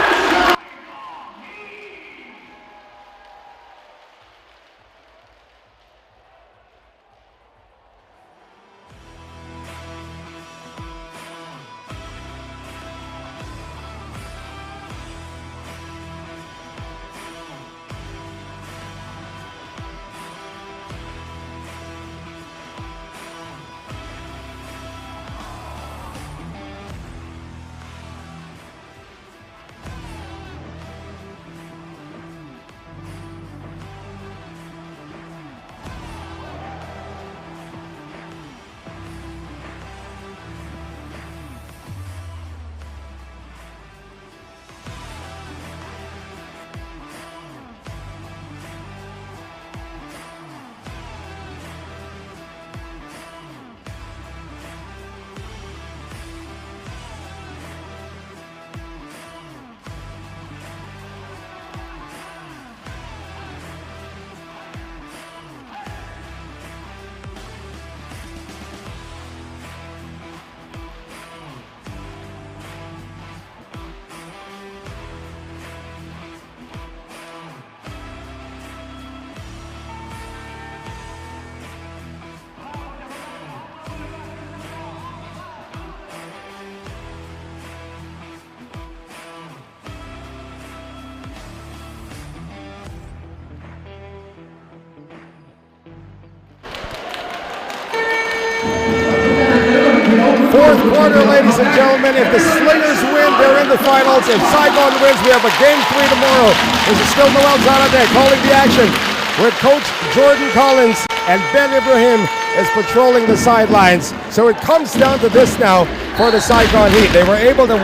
Fourth quarter, ladies and gentlemen, if the Slingers win win, they're in the finals. If Saigon wins, we have a game 3 tomorrow. There's still Noel Zanadeh calling the action with Coach Jordan Collins, and Ben Ibrahim is patrolling the sidelines. So it comes down to this now for the Saigon Heat. They were able to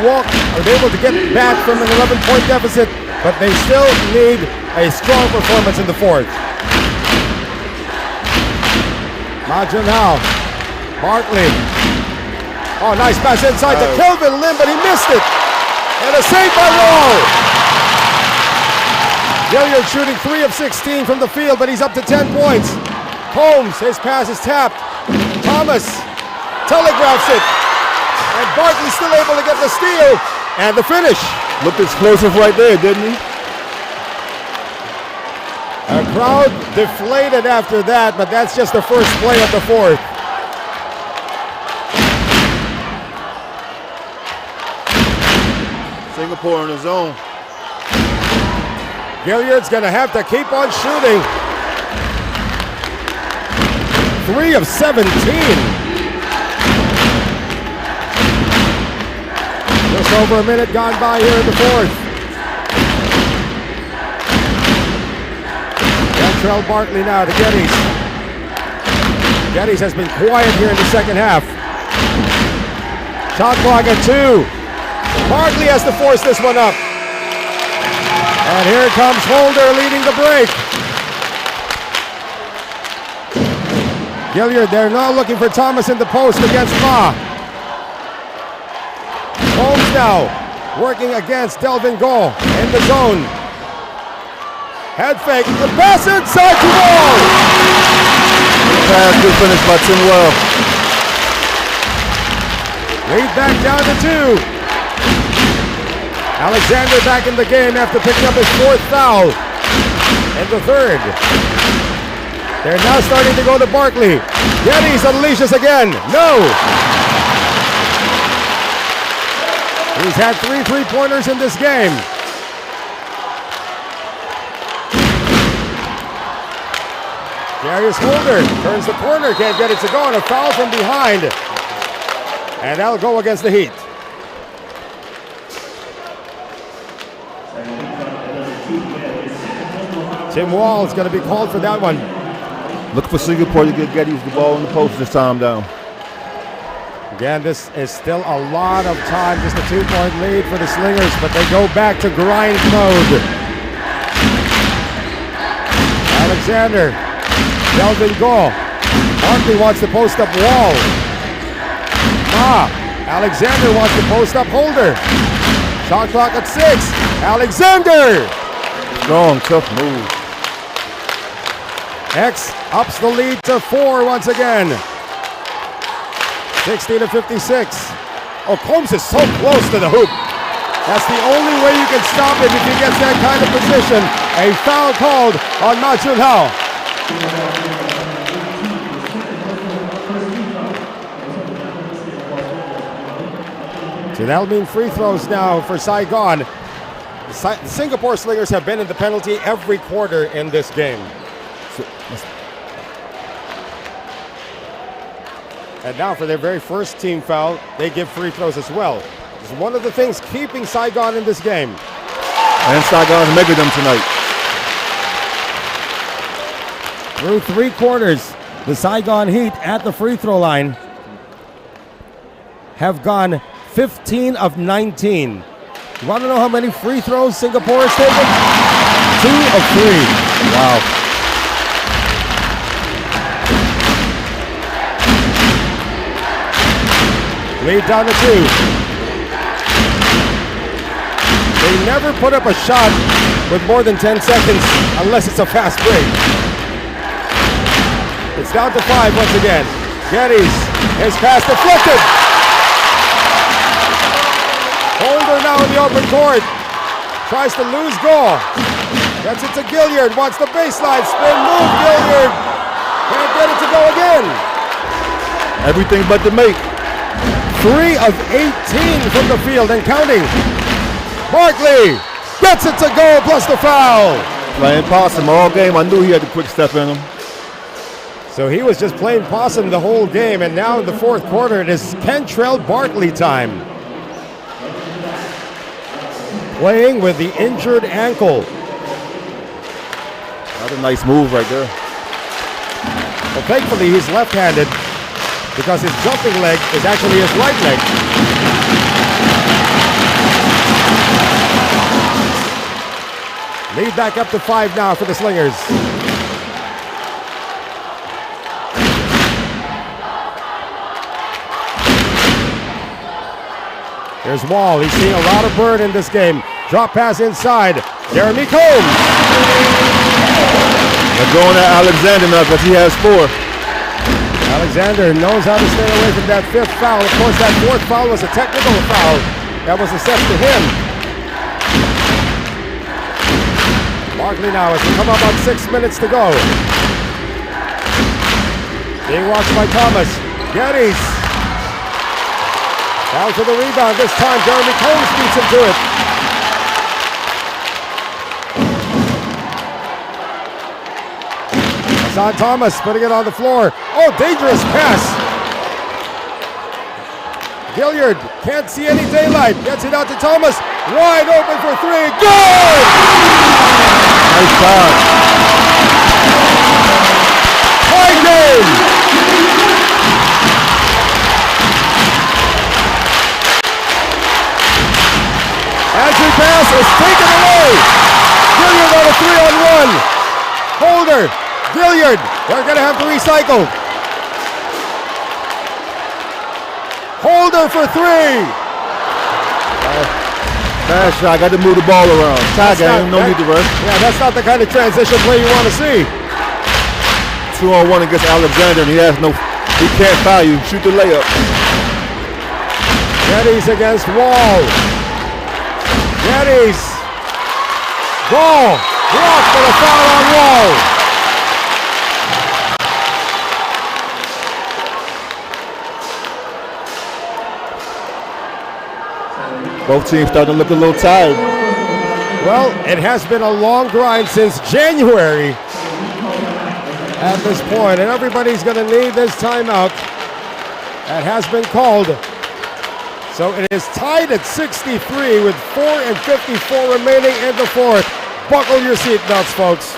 get back from an 11-point deficit, but they still need a strong performance in the fourth. Majun now. Barkley. Oh, nice pass inside to Kelvin Lim, but he missed it. And a save by Wall. Gilliard shooting 3 of 16 from the field, but he's up to 10 points. Holmes, his pass is tapped. Thomas telegraphs it. And Barkley still able to get the steal. And the finish. Looked explosive right there, didn't he? A crowd deflated after that, but that's just the first play of the fourth. Singapore in the zone. Gilliard's going to have to keep on shooting. 3 of 17. Just over a minute gone by here in the fourth. Kentrell Barkley now to Geddes. Geddes has been quiet here in the second half. Shot clock at 2. Barkley has to force this one up. And here comes Holder leading the break. Gilliard, they're now looking for Thomas in the post against Ma. Holmes now working against Delvin Goh in the zone. Head fake, the pass inside to Wall. Pass good finish by Tim Well. Lead back down to 2. Alexander back in the game after picking up his 4th foul in the third. They're now starting to go to Barkley. Geddes unleashes again. No. He's had 3 3-pointers in this game. Darius Holder turns the corner, can't get it to go, and a foul from behind. And that'll go against the Heat. Tim Wall is going to be called for that one. Look for Singapore to get Geddes the ball in the post this time down. Again, this is still a lot of time, just a 2-point lead for the Slingers, but they go back to grind mode. Alexander, Delvin Goh. Barkley wants to post up Wall. Alexander wants to post up Holder. Shot clock at 6. Alexander! Strong, tough move. X ups the lead to 4 once again. 60-56. Oh, Combs is so close to the hoop. That's the only way you can stop him if he gets that kind of position. A foul called on Ma Chun-hao. So that'll mean free throws now for Saigon. The Singapore Slingers have been in the penalty every quarter in this game. And now for their very first team foul, they give free throws as well. It's one of the things keeping Saigon in this game. And Saigon's making them tonight. Through 3 quarters, the Saigon Heat at the free throw line have gone 15 of 19. You want to know how many free throws Singapore has taken? 2 of 3. Wow. Lead down to 2. They never put up a shot with more than 10 seconds unless it's a fast break. It's down to 5 once again. Geddes, his pass deflected. Holder now in the open court. Tries to lose goal. Gets it to Gilliard. Wants the baseline spin move. Gilliard can't get it to go again. Everything but the make. 3 of 18 from the field and counting. Barkley gets it to go plus the foul. Playing possum all game. I knew he had the quick step in him. So he was just playing possum the whole game, and now in the fourth quarter it is Kentrell Barkley time. playing with the injured ankle. Another nice move right there. Well, thankfully he's left-handed because his jumping leg is actually his right leg. Lead back up to 5 now for the Slingers. Here's Wall. He's seen a lot of burn in this game. Drop pass inside. Jeremy Combs. They're going at Alexander now because he has 4. Alexander knows how to stay away from that 5th foul. Of course, that 4th foul was a technical foul that was assessed to him. Barkley now as we come up on 6 minutes to go. Being watched by Thomas. Geddes. Down to the rebound this time. Jeremy Combs beats him to it. Hassan Thomas putting it on the floor. Oh, dangerous pass. Gilliard can't see any daylight. Gets it out to Thomas. Wide open for 3. Good! Nice shot. High game! Andrew pass is taken away. Gilliard on a 3-on-1. Holder, Gilliard, they're going to have to recycle. Holder for 3. Fast shot, got to move the ball around. Tie game, no need to rush. Yeah, that's not the kind of transition play you want to see. 2-on-1 against Alexander, and he can't foul you. Shoot the layup. Geddes against Wall. Geddes. Ball. Blocked for the foul on Wall. Both teams starting to look a little tired. Well, it has been a long grind since January at this point, and everybody's going to need this timeout that has been called. So it is tied at 63 with 4:54 remaining in the 4th. Buckle your seatbelts, folks.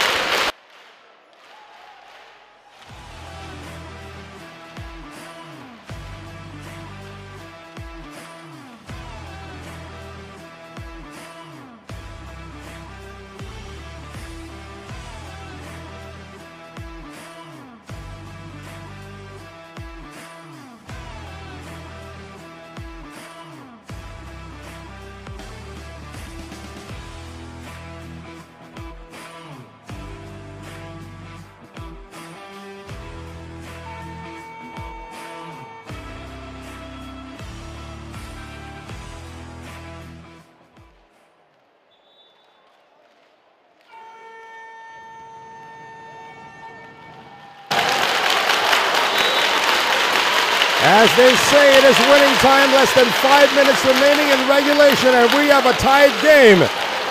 As they say, it is winning time, less than 5 minutes remaining in regulation, and we have a tied game.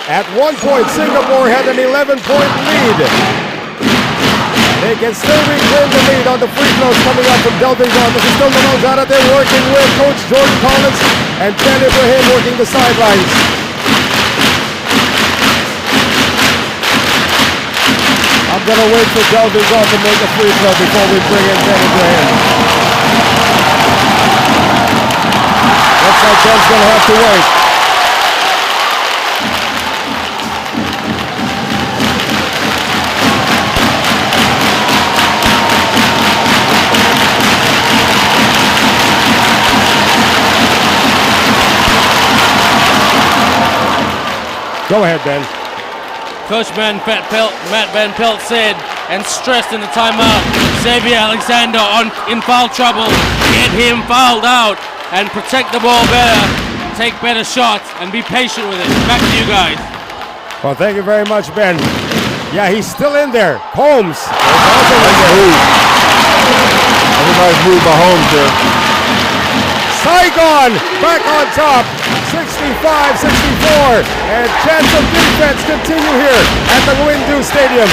At one point, Singapore had an 11-point lead. They can still reclaim the lead on the free throws coming up from Delvin Vaughn. This is still the Lozada. They're working with Coach Jordan Collins and Ben Ibrahim working the sidelines. I'm going to wait for Delvin Vaughn to make a free throw before we bring in Ben Ibrahim. Looks like Ben's going to have to wait. Go ahead, Ben. Coach Matt Van Pelt said and stressed in the timeout, Xavier Alexander in foul trouble, get him fouled out and protect the ball better, take better shots and be patient with it. Back to you guys. Well, thank you very much, Ben. Yeah, he's still in there. Holmes. Everybody's moved by Holmes there. Saigon back on top. 65-64, and chance of defense continue here at the Windu Stadium.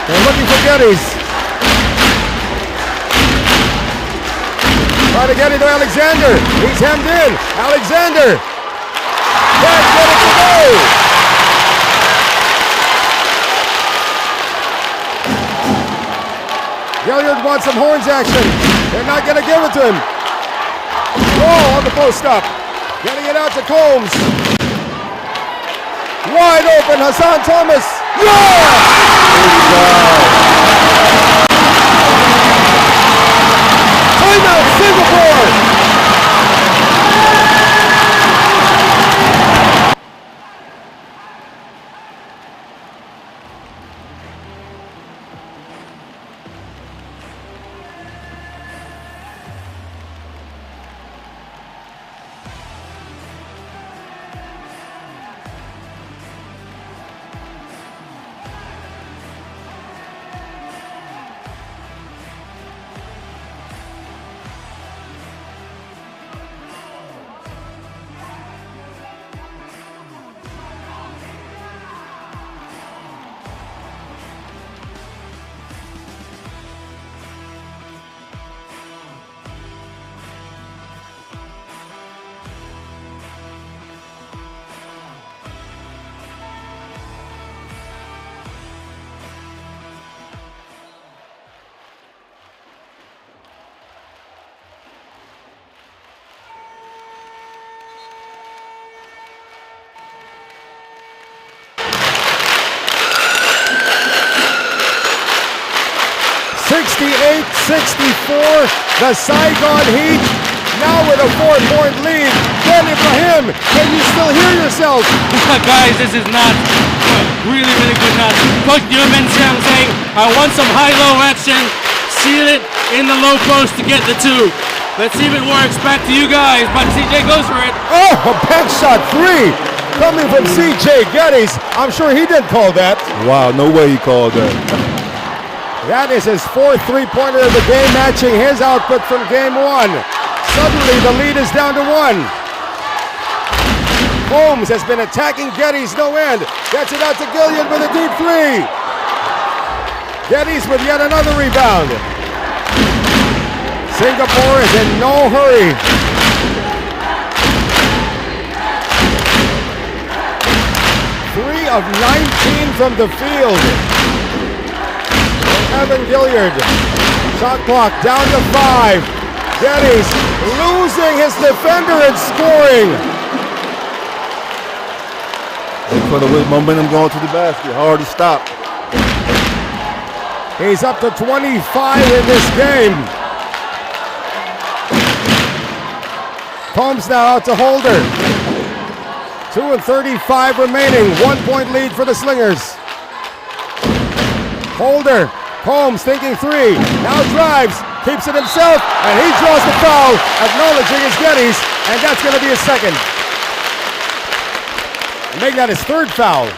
They're looking for Geddes. Trying to get into Alexander. He's hemmed in. Alexander. Can't get it to go. Gilliard wants some horns action. They're not going to give it to him. Oh, on the post up. Getting it out to Combs. Wide open, Hassan Thomas. Timeout, Singapore. The Saigon Heat now with a 4-point lead. Then Ibrahim, can you still hear yourself? Guys, this is not really good now. Coach Newman saying, I want some high-low action. Seal it in the low post to get the two. Let's see if it works. Back to you guys, but CJ goes for it. Oh, a back shot 3 coming from CJ Geddes. I'm sure he didn't call that. Wow, no way he called that. That is his 4th 3-pointer of the game, matching his output from game 1. Suddenly the lead is down to 1. Holmes has been attacking Geddes no end. Gets it out to Gilliard with a deep 3. Geddes with yet another rebound. Singapore is in no hurry. Three of 19 from the field. Evan Gilliard. Shot clock down to 5. Geddes losing his defender and scoring. For the momentum going to the basket, hard to stop. He's up to 25 in this game. Combs now out to Holder. 2:35 remaining. 1-point lead for the Slingers. Holder. Combs thinking 3, now drives, keeps it himself, and he draws the foul, acknowledging his Geddes, and that's going to be his second. Make that his 3rd foul.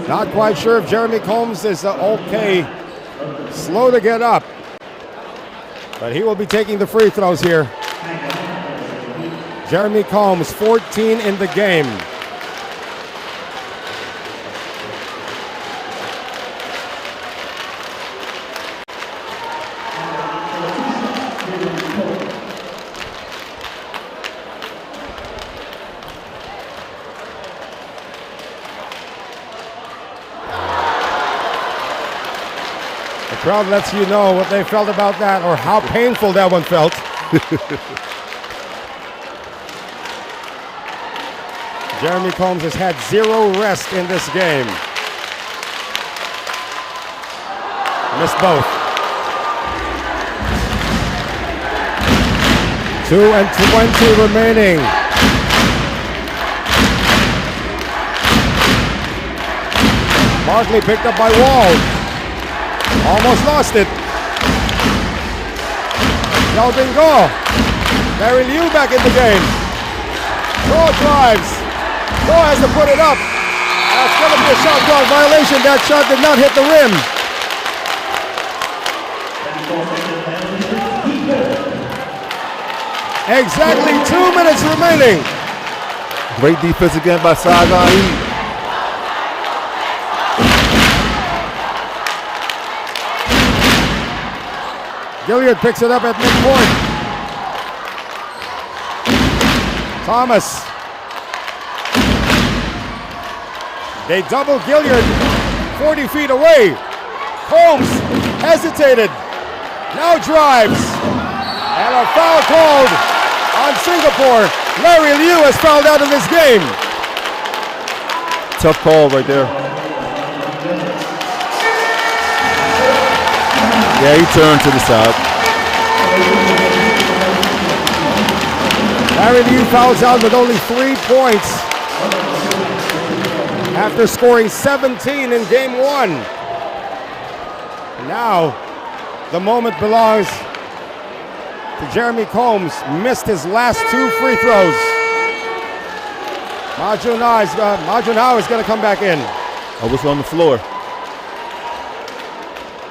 Not quite sure if Jeremy Combs is okay. Slow to get up, but he will be taking the free throws here. Jeremy Combs, 14 in the game. The crowd lets you know what they felt about that or how painful that one felt. Jeremy Combs has had 0 rest in this game. Missed both. 2:20 remaining. Barkley picked up by Wall. Almost lost it. Kelvin Go. Barry Liu back in the game. Go drives. Go has to put it up. That's going to be a shot clock violation. That shot did not hit the rim. Exactly 2 minutes remaining. Great defense again by Saigon Heat. Gilliard picks it up at midcourt. Thomas. They double Gilliard 40 feet away. Combs hesitated. Now drives. And a foul called on Singapore. Larry Liu has fouled out of this game. Tough call right there. Yeah, he turned to the side. Larry Liu fouls out with only 3 points after scoring 17 in game 1. Now, the moment belongs to Jeremy Combs. Missed his last 2 free throws. Majunau is going to come back in. I was on the floor.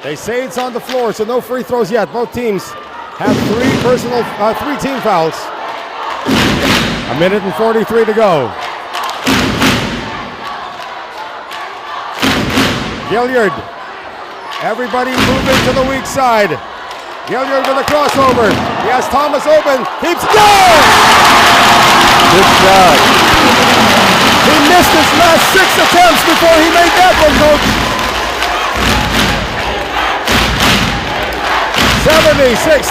They say it's on the floor, so no free throws yet. Both teams have 3 team fouls. 1:43 to go. Gilliard. Everybody moving to the weak side. Gilliard with a crossover. He has Thomas open. Keeps going! Good shot. He missed his last 6 attempts before he made that one, Coach. 70-69.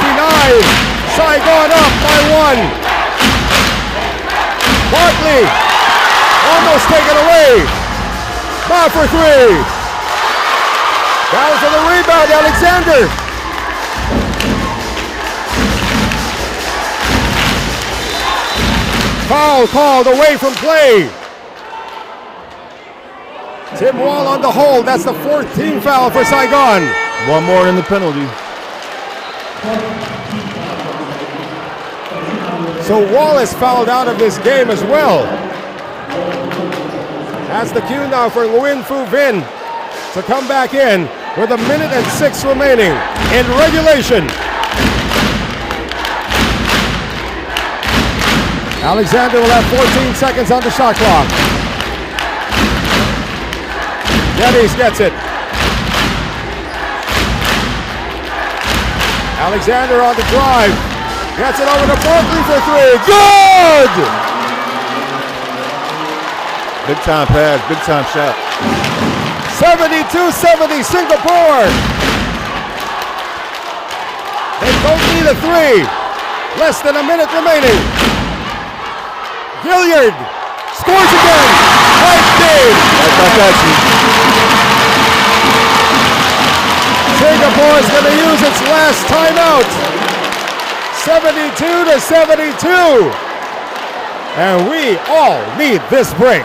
Saigon up by 1. Barkley almost taken away. Now for 3. Down for the rebound, Alexander. Foul called away from play. Tim Wall on the hold. That's the 4th team foul for Saigon. One more than the penalty. So Wall is fouled out of this game as well. That's the cue now for Nguyen Phu Vinh to come back in with 1:06 remaining in regulation. Alexander will have 14 seconds on the shot clock. Geddes gets it. Alexander on the drive. Gets it over to Barkley for 3. Good! Big time pass, big time shot. 72-70 Singapore. They don't need a 3. Less than a minute remaining. Gilliard scores again. Nice game. Singapore is going to use its last timeout. 72-72. And we all need this break.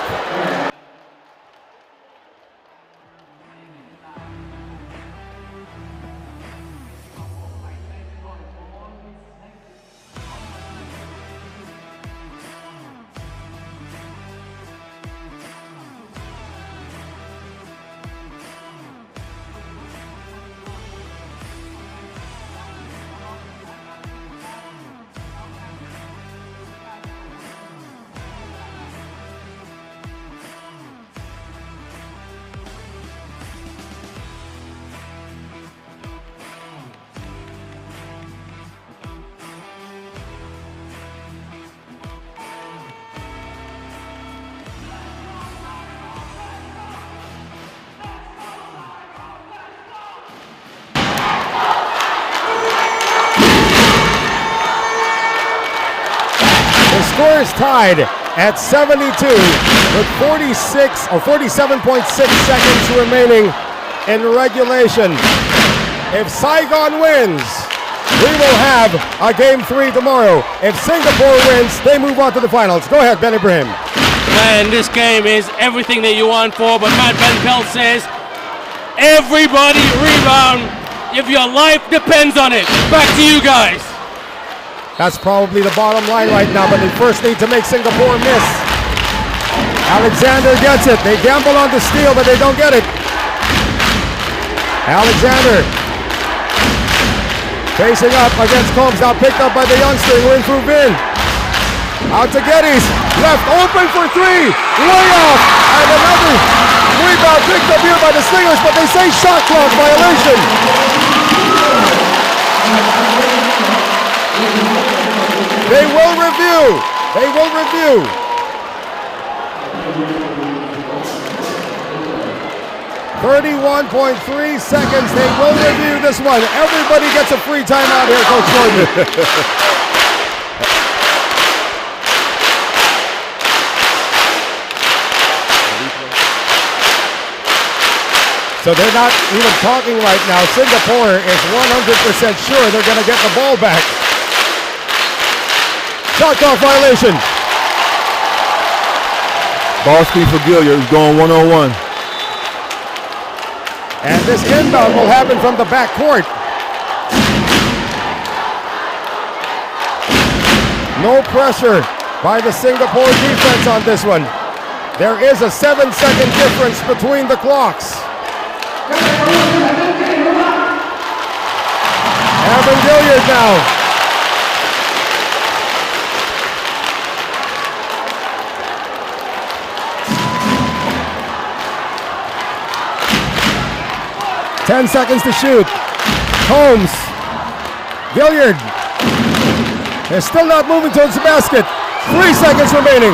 Score is tied at 72 with 47.6 seconds remaining in regulation. If Saigon wins, we will have a game 3 tomorrow. If Singapore wins, they move on to the finals. Go ahead, Ben Ibrahim. Man, this game is everything that you want for, but Matt Van Pelt says, everybody rebound if your life depends on it. Back to you guys. That's probably the bottom line right now, but they first need to make Singapore miss. Alexander gets it. They gamble on the steal, but they don't get it. Alexander facing up against Combs, now picked up by the youngster, Nguyen Phu Vinh. Out to Geddes, left open for 3, way off, and another rebound picked up here by the Slingers, but they say shot clock violation. They will review. They will review. .3 seconds. They will review this one. Everybody gets a free timeout here, Coach Jordan. So they're not even talking right now. Singapore is 100% sure they're going to get the ball back. Shot clock violation. Ball speed for Gilliard. He's going one-on-one. And this inbound will happen from the back court. No pressure by the Singapore defense on this one. There is a 7-second difference between the clocks. Evan Gilliard now. Ten seconds to shoot. Holmes. Gilliard. They're still not moving towards the basket. 3 seconds remaining.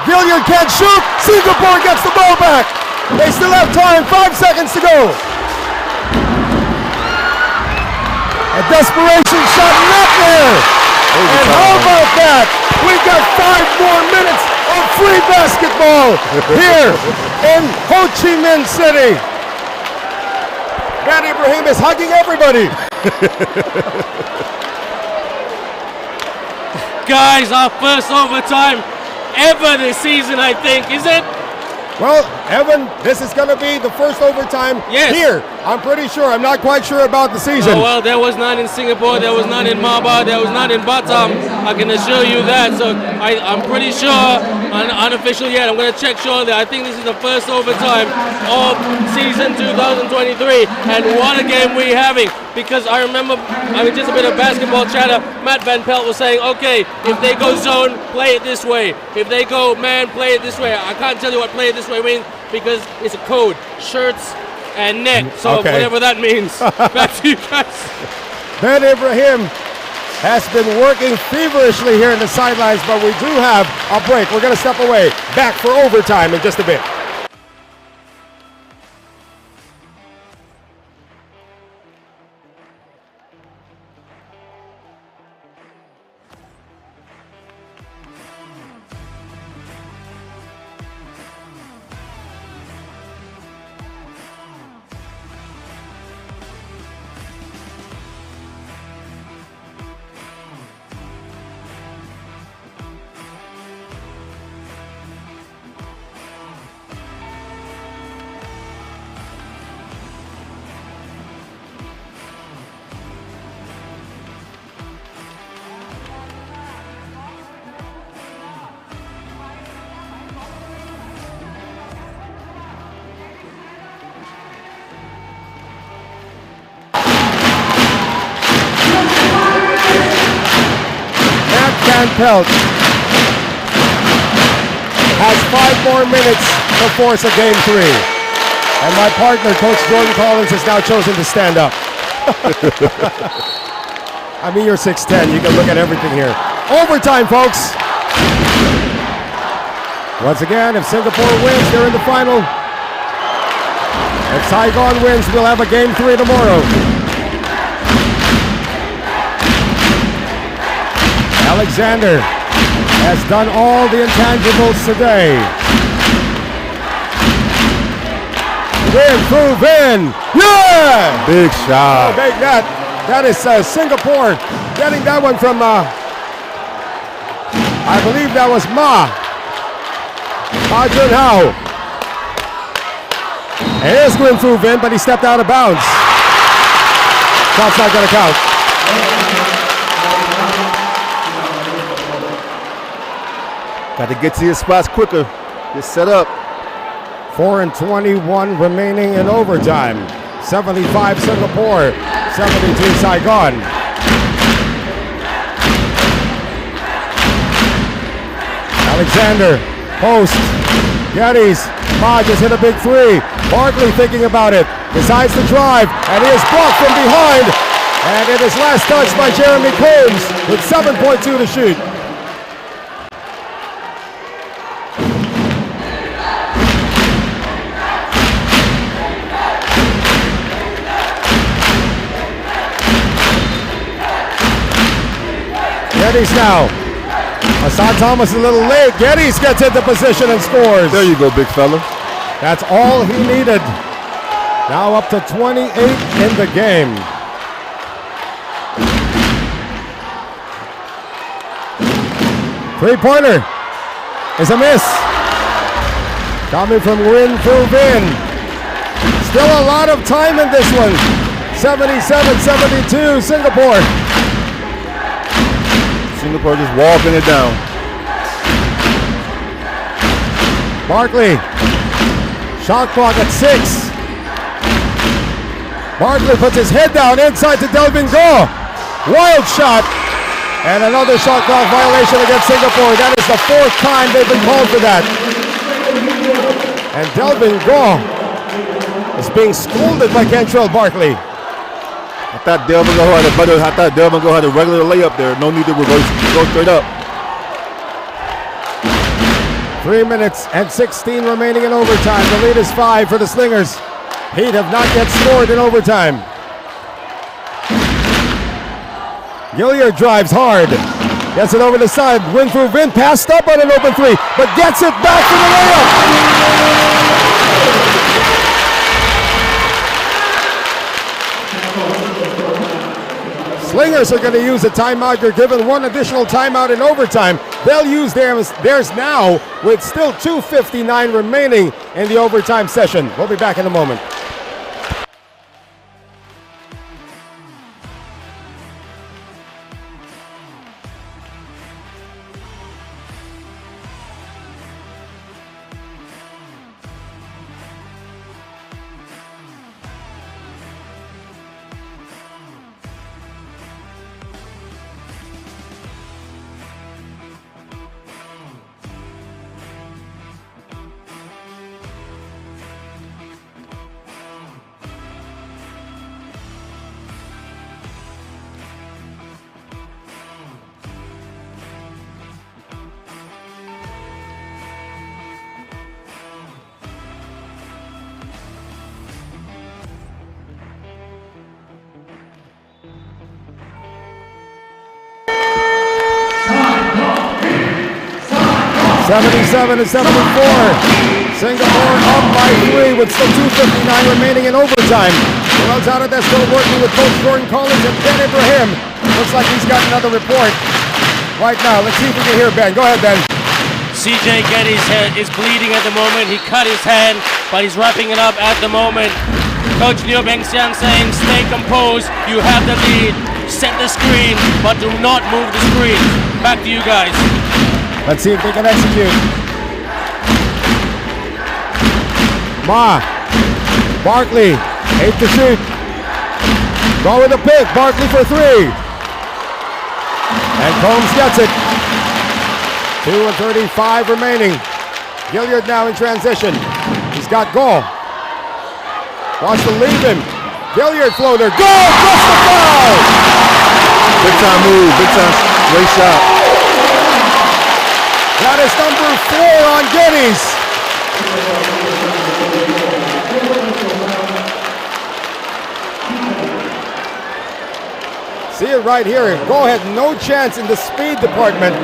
Gilliard can't shoot. Singapore gets the ball back. They still have time. 5 seconds to go. A desperation shot not there. And how about that? We've got 5 more minutes of free basketball here in Ho Chi Minh City. Matt Ibrahim is hugging everybody. Guys, our first overtime ever this season, I think. Is it? Well, Evan, this is going to be the first overtime here. I'm pretty sure. I'm not quite sure about the season. Oh, well, there was none in Singapore. There was none in Maba. There was none in Batam. I can assure you that. So I'm pretty sure, unofficial yet. I'm going to check shortly. I think this is the first overtime of season 2023. And what a game we're having. Because I remember, just a bit of basketball chatter. Matt Van Pelt was saying, okay, if they go zone, play it this way. If they go man, play it this way. I can't tell you what play it this way means because it's a code. Shirts and net. So whatever that means. Back to you guys. Ben Ibrahim has been working feverishly here in the sidelines, but we do have a break. We're going to step away. Back for overtime in just a bit. Pelt has 5 more minutes to force a game 3. And my partner, Coach Jordan Collins, has now chosen to stand up. I mean, you're 6'10". You can look at everything here. Overtime, folks. Once again, if Singapore wins, they're in the final. If Saigon wins, we'll have a game 3 tomorrow. Alexander has done all the intangibles today. Vin. Yeah! Big shot. Oh, that is Singapore getting that one from, I believe that was Ma Junhao. Here's Nguyen Phu Vin, but he stepped out of bounds. Shot's not going to count. Got to get to your spots quicker. Get set up. 4:21 remaining in overtime. 75 Singapore, 72 Saigon. Alexander, post, Geddes, Ma just hit a big 3. Barkley thinking about it, decides to drive, and he is blocked from behind. And it is last touched by Jeremy Combs with 7.2 to shoot. Geddes now. Hassan Thomas a little late. Geddes gets into position and scores. There you go, big fella. That's all he needed. Now up to 28 in the game. Three-pointer is a miss. Coming from Win Fu Vin. Still a lot of time in this one. 77-72 Singapore. Singapore just walking it down. Barkley. Shot clock at 6. Barkley puts his head down inside to Delvin Goh. Wild shot. And another shot clock violation against Singapore. That is the 4th time they've been called for that. And Delvin Goh is being scolded by Kentrell Barkley. I thought Delvin Goh had a regular layup there. No need to reverse. Go straight up. 3 minutes and 16 remaining in overtime. The lead is 5 for the Slingers. Heat have not yet scored in overtime. Gilliard drives hard. Gets it over the side. Win Fu Vin passed up on an open 3, but gets it back for the layup. Slingers are going to use a timeout. They're given one additional timeout in overtime. They'll use theirs now with still 2:59 remaining in the overtime session. We'll be back in a moment. (77-74). Singapore up by 3 with still 2:59 remaining in overtime. Rosado still working with Coach Jordan Collins and Ben Ibrahim. Looks like he's got another report right now. Let's see if we can hear Ben. Go ahead, Ben. CJ Geddes' head is bleeding at the moment. He cut his hand, but he's wrapping it up at the moment. Coach Liu Bengxiang saying, stay composed. You have the lead. Set the screen, but do not move the screen. Back to you guys. Let's see if they can execute. Ma. Barkley. 8 to shoot. Go with the pick. Barkley for 3. And Combs gets it. 2:35 remaining. Gilliard now in transition. He's got goal. Wants to leave him. Gilliard floater. Goal! Plus the foul! Big time move. Big time. Great shot. That is number 4 on Geddes. See it right here. Go ahead, no chance in the speed department.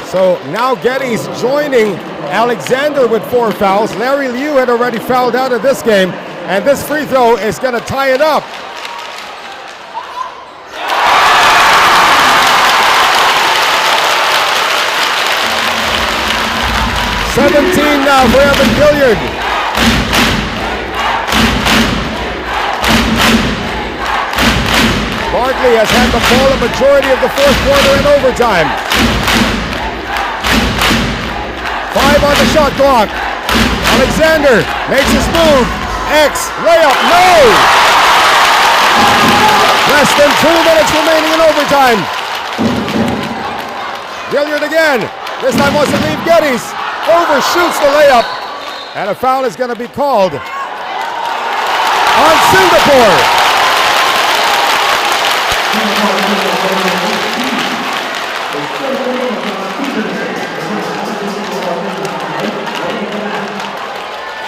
So now Geddes joining Alexander with 4 fouls. Larry Liu had already fouled out of this game, and this free throw is going to tie it up. (17 now for Evan Gilliard. Barkley has had the ball a majority of the 4th quarter in overtime. 5 on the shot clock. Alexander makes his move. X, layup, no! Less than 2 minutes remaining in overtime. Gilliard again. This time wants to leave Geddes. Overshoots the layup, and a foul is going to be called on Singapore.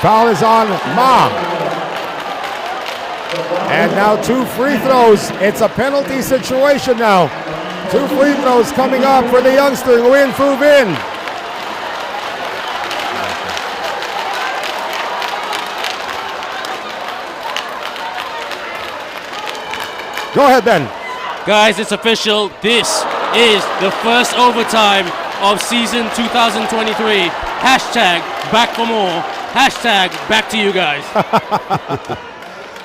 Foul is on Ma. And now 2 free throws. It's a penalty situation now. 2 free throws coming up for the youngster, Nguyen Phu Vin. Go ahead, Ben. Guys, it's official. This is the first overtime of season 2023. Hashtag back for more. Hashtag back to you guys.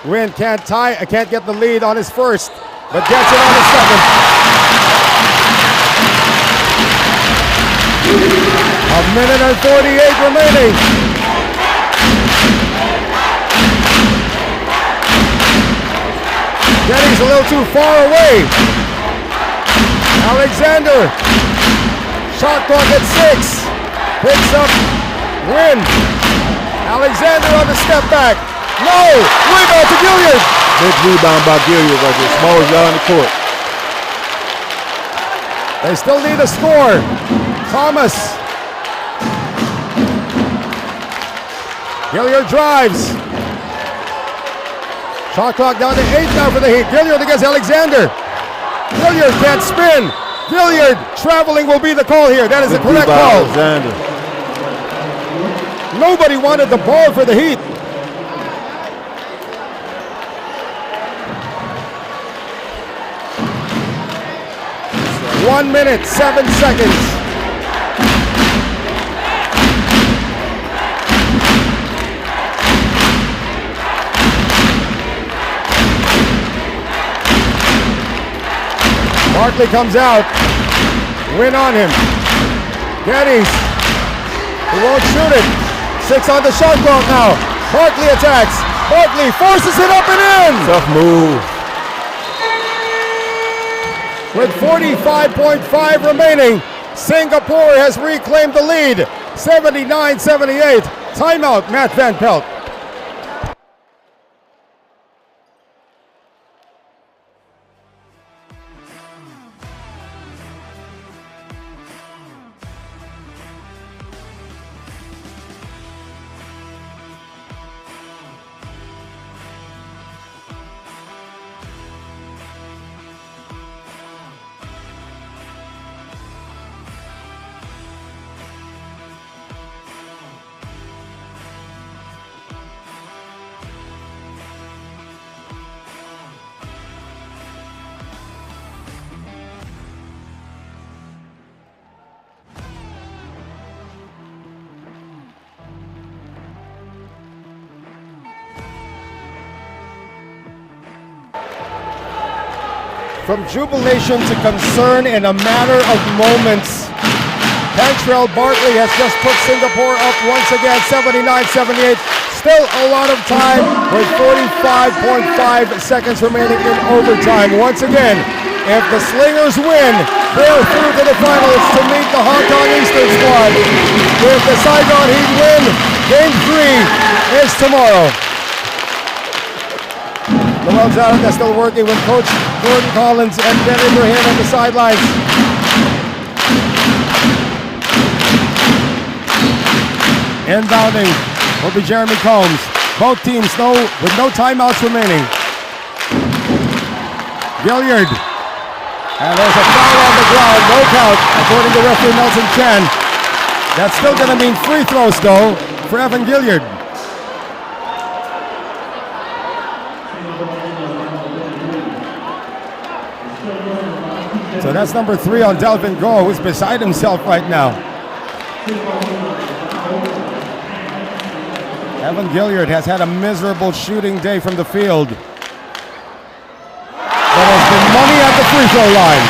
Nguyen can't get the lead on his first, but gets it on his second. A minute and 48 remaining. Getty's a little too far away. Alexander, shot clock at 6. Picks up Nguyen. Alexander on the step back. No! Rebound to Gilliard. Big rebound by Gilliard right there. Smallest guy on the court. They still need a score. Thomas. Gilliard drives. Shot clock down to 8 now for the Heat. Gilliard against Alexander. Gilliard can't spin. Gilliard traveling will be the call here. That is the correct call. Alexander. Nobody wanted the ball for the Heat. One minute, 7 seconds. Barkley comes out. Win on him. Geddes. He won't shoot it. 6 on the shot clock now. Barkley attacks. Barkley forces it up and in. Tough move. With 45.5 remaining, Singapore has reclaimed the lead. 79-78. Timeout, Matt Van Pelt. From jubilation to concern in a matter of moments, Cantrell Barkley has just put Singapore up once again, 79-78. Still a lot of time with 45.5 seconds remaining in overtime. Once again, if the Slingers win, they're through to the finals to meet the Hong Kong Eastern squad. If the Saigon Heat win, Game 3 is tomorrow. Noel Zaraka still working with Coach Gordon Collins and Ben Ibrahim on the sidelines. Inbounding will be Jeremy Combs. Both teams with no timeouts remaining. Gilliard. And there's a foul on the ground. No count, according to referee Nelson Chen. That's still going to mean free throws, though, for Evan Gilliard. So that's number 3 on Delvin Go, who's beside himself right now. Evan Gilliard has had a miserable shooting day from the field. But has been money at the free throw line.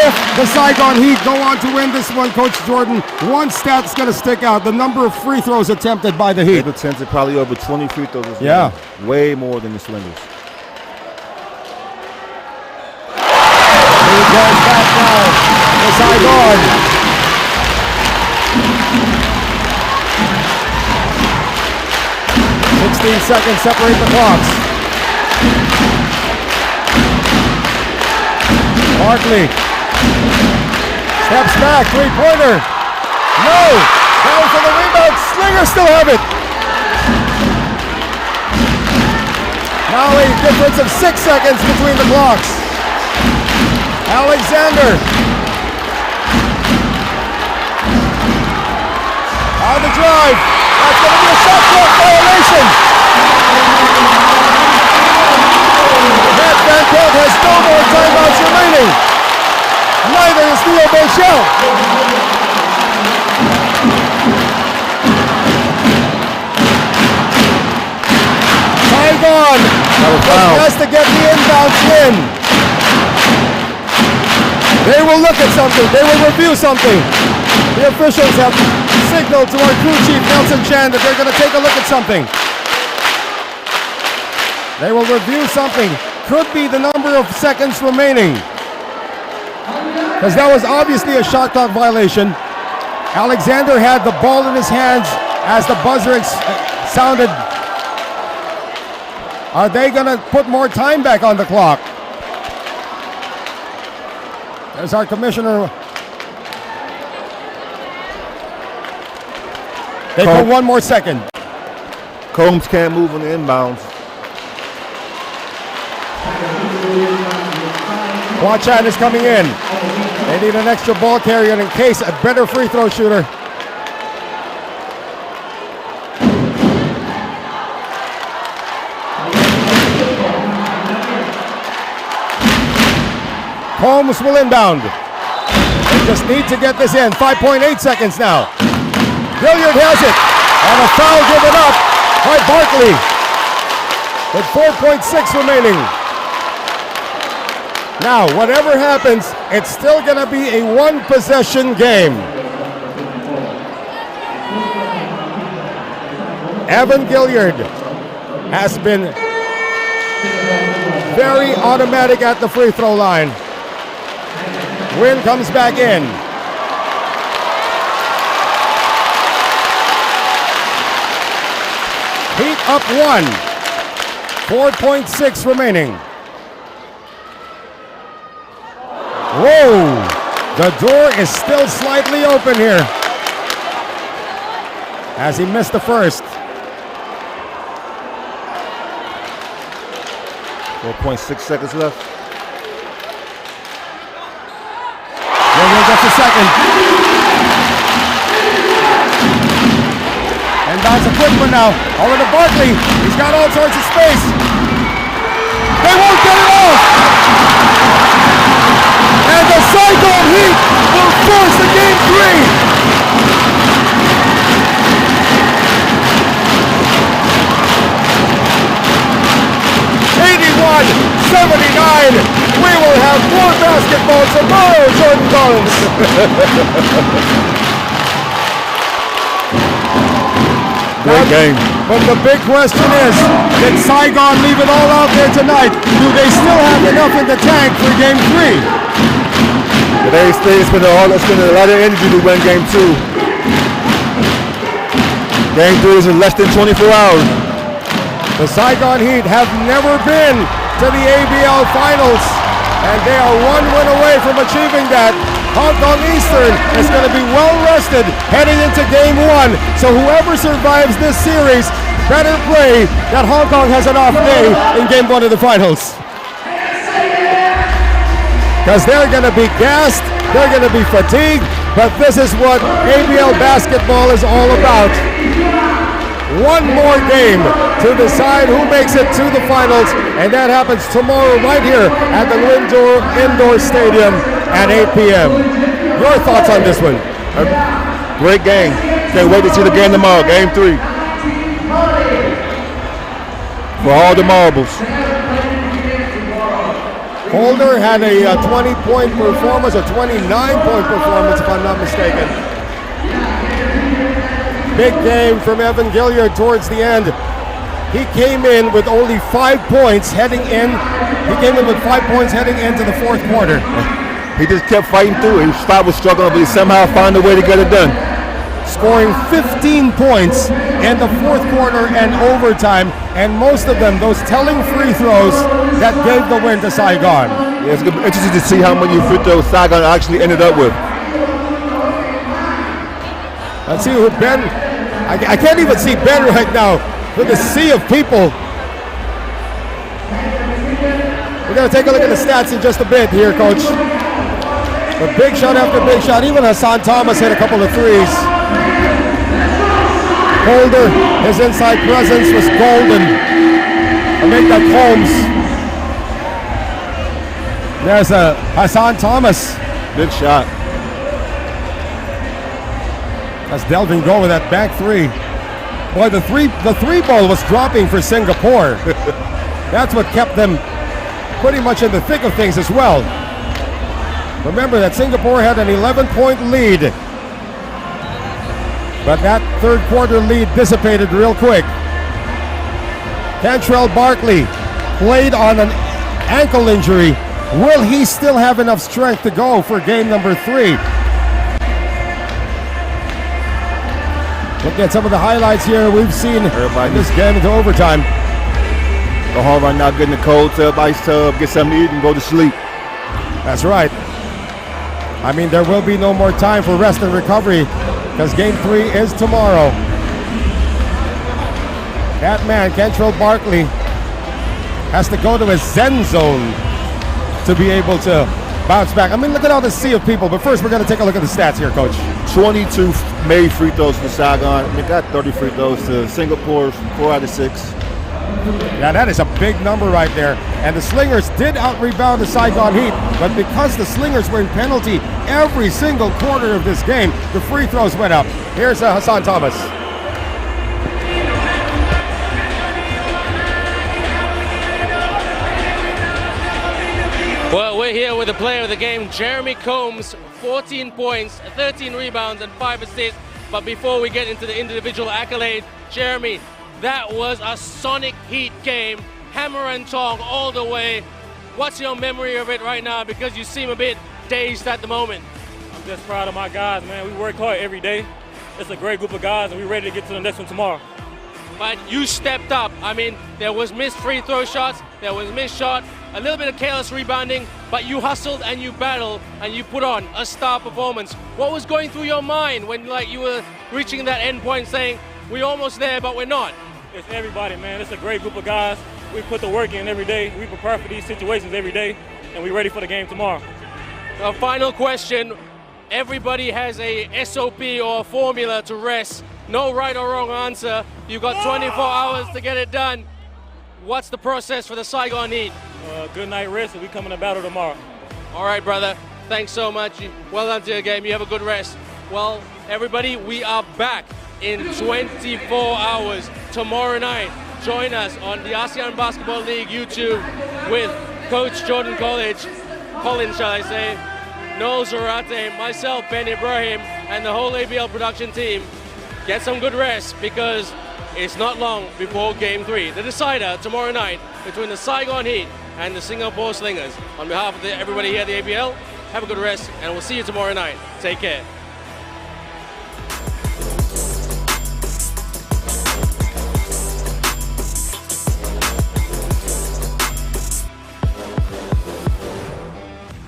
If the Saigon Heat go on to win this one, Coach Jordan, one stat's going to stick out: the number of free throws attempted by the Heat. They've attempted probably over 20 free throws. Yeah. Way more than the Slingers. Goes back now to Saigon. 16 seconds separate the clocks. Barkley steps back, 3-pointer. No! Down for the rebound. Slingers still have it. Now a difference of 6 seconds between the blocks. Alexander. On the drive. That's going to be a shot clock violation. Matt Van Pelt has no more timeouts remaining. Neither is Theo Beauchel. Saigon has to get the inbounds in. They will look at something. They will review something. The officials have signaled to our crew chief, Nelson Chan, that they're going to take a look at something. They will review something. Could be the number of seconds remaining. Because that was obviously a shot clock violation. Alexander had the ball in his hands as the buzzer sounded. Are they going to put more time back on the clock? There's our commissioner. They put one more second. Combs can't move on the inbounds. Quachan is coming in. They need an extra ball carrier in case a better free throw shooter. Combs will inbound. They just need to get this in. 5.8 seconds now. Gilliard has it. And a foul given up by Barkley. With 4.6 remaining. Now, whatever happens, it's still going to be a one-possession game. Evan Gilliard has been very automatic at the free throw line. Wynn comes back in. Heat up 1. 4.6 remaining. Whoa! The door is still slightly open here. As he missed the first. 4.6 seconds left. Gilliard gets a second. And that's a quick one now. Over to Barkley. He's got all sorts of space. They won't get it off. And the Saigon Heat will force the game 81-79. We will have more basketball tomorrow, Jordan Collins. Great game. But the big question is, did Saigon leave it all out there tonight? Do they still have enough in the tank for game 3? They spend a lot of energy to win game 2. Game 3 is in less than 24 hours. The Saigon Heat have never been to the ABL Finals, and they are one win away from achieving that. Hong Kong Eastern is going to be well rested heading into game 1. So whoever survives this series better pray that Hong Kong has an off day in game 1 of the finals. Because they're going to be gassed, they're going to be fatigued, but this is what ABL basketball is all about. One more game to decide who makes it to the finals, and that happens tomorrow right here at the Lindor Indoor Stadium at 8 p.m. Your thoughts on this one? Great game. Can't wait to see the game tomorrow, game 3. For all the marbles. Holder had a 20-point performance, a 29-point performance, if I'm not mistaken. Big game from Evan Gilliard towards the end. He came in with only 5 points heading in. He came in with 5 points heading into the fourth quarter. He just kept fighting through it. His spot was struggling, but he somehow found a way to get it done. Scoring 15 points in the fourth quarter and overtime, and most of them, those telling free throws that gave the win to Saigon. Yeah, it's interesting to see how many free throws Saigon actually ended up with. Let's see who Ben. I can't even see Ben right now with the sea of people. We're going to take a look at the stats in just a bit here, Coach. But big shot after big shot. Even Hassan Thomas hit a couple of threes. Holder, his inside presence was golden. I make that Holmes. There's a Hassan Thomas. Good shot. That's Delvin Go with that back three. Boy, the three ball was dropping for Singapore. That's what kept them pretty much in the thick of things as well. Remember that Singapore had an 11-point lead. But that third quarter lead dissipated real quick. Cantrell Barkley played on an ankle injury. Will he still have enough strength to go for game number 3? Looking at some of the highlights here we've seen in this game into overtime. Go home right now, get in the cold tub, ice tub, get something to eat and go to sleep. That's right. I mean, there will be no more time for rest and recovery because game 3 is tomorrow. That man, Cantrell Barkley, has to go to his Zen zone to be able to bounce back. I mean, look at all this sea of people. But first, we're going to take a look at the stats here, Coach. 22 made free throws for Saigon. They got 30 free throws to Singapore, 4 out of 6. Yeah, that is a big number right there. And the Slingers did out-rebound the Saigon Heat, but because the Slingers were in penalty every single quarter of this game, the free throws went up. Here's Hassan Thomas. Well, we're here with the player of the game, Jeremy Combs, 14 points, 13 rebounds, and 5 assists. But before we get into the individual accolade, Jeremy, that was a Sonic Heat game, hammer and tong all the way. What's your memory of it right now? Because you seem a bit dazed at the moment. I'm just proud of my guys, man. We work hard every day. It's a great group of guys, and we're ready to get to the next one tomorrow. But you stepped up. I mean, there was missed free throw shots, there was missed shot, a little bit of careless rebounding, but you hustled and you battled and you put on a star performance. What was going through your mind when you were reaching that end point saying, we're almost there, but we're not? It's everybody, man. It's a great group of guys. We put the work in every day. We prepare for these situations every day, and we're ready for the game tomorrow. A final question. Everybody has a SOP or a formula to rest. No right or wrong answer. You've got 24 hours to get it done. What's the process for the Saigon Heat? Good night rest, and we coming to battle tomorrow. All right, brother. Thanks so much. Well done to your game. You have a good rest. Well, everybody, we are back in 24 hours tomorrow night. Join us on the ASEAN Basketball League YouTube with Coach Jordan Collins, shall I say, Noel Zarate, myself, Ben Ibrahim, and the whole ABL production team. Get some good rest because it's not long before Game 3, the decider tomorrow night between the Saigon Heat and the Singapore Slingers. On behalf of everybody here at the ABL, have a good rest, and we'll see you tomorrow night. Take care.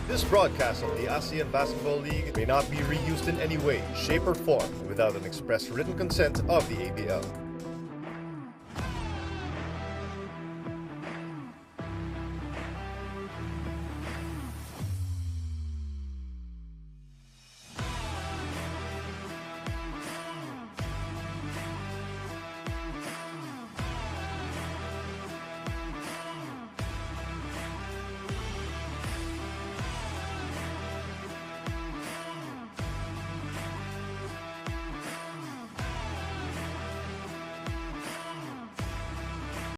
This broadcast of the ASEAN Basketball League may not be reused in any way, shape, or form without an express written consent of the ABL.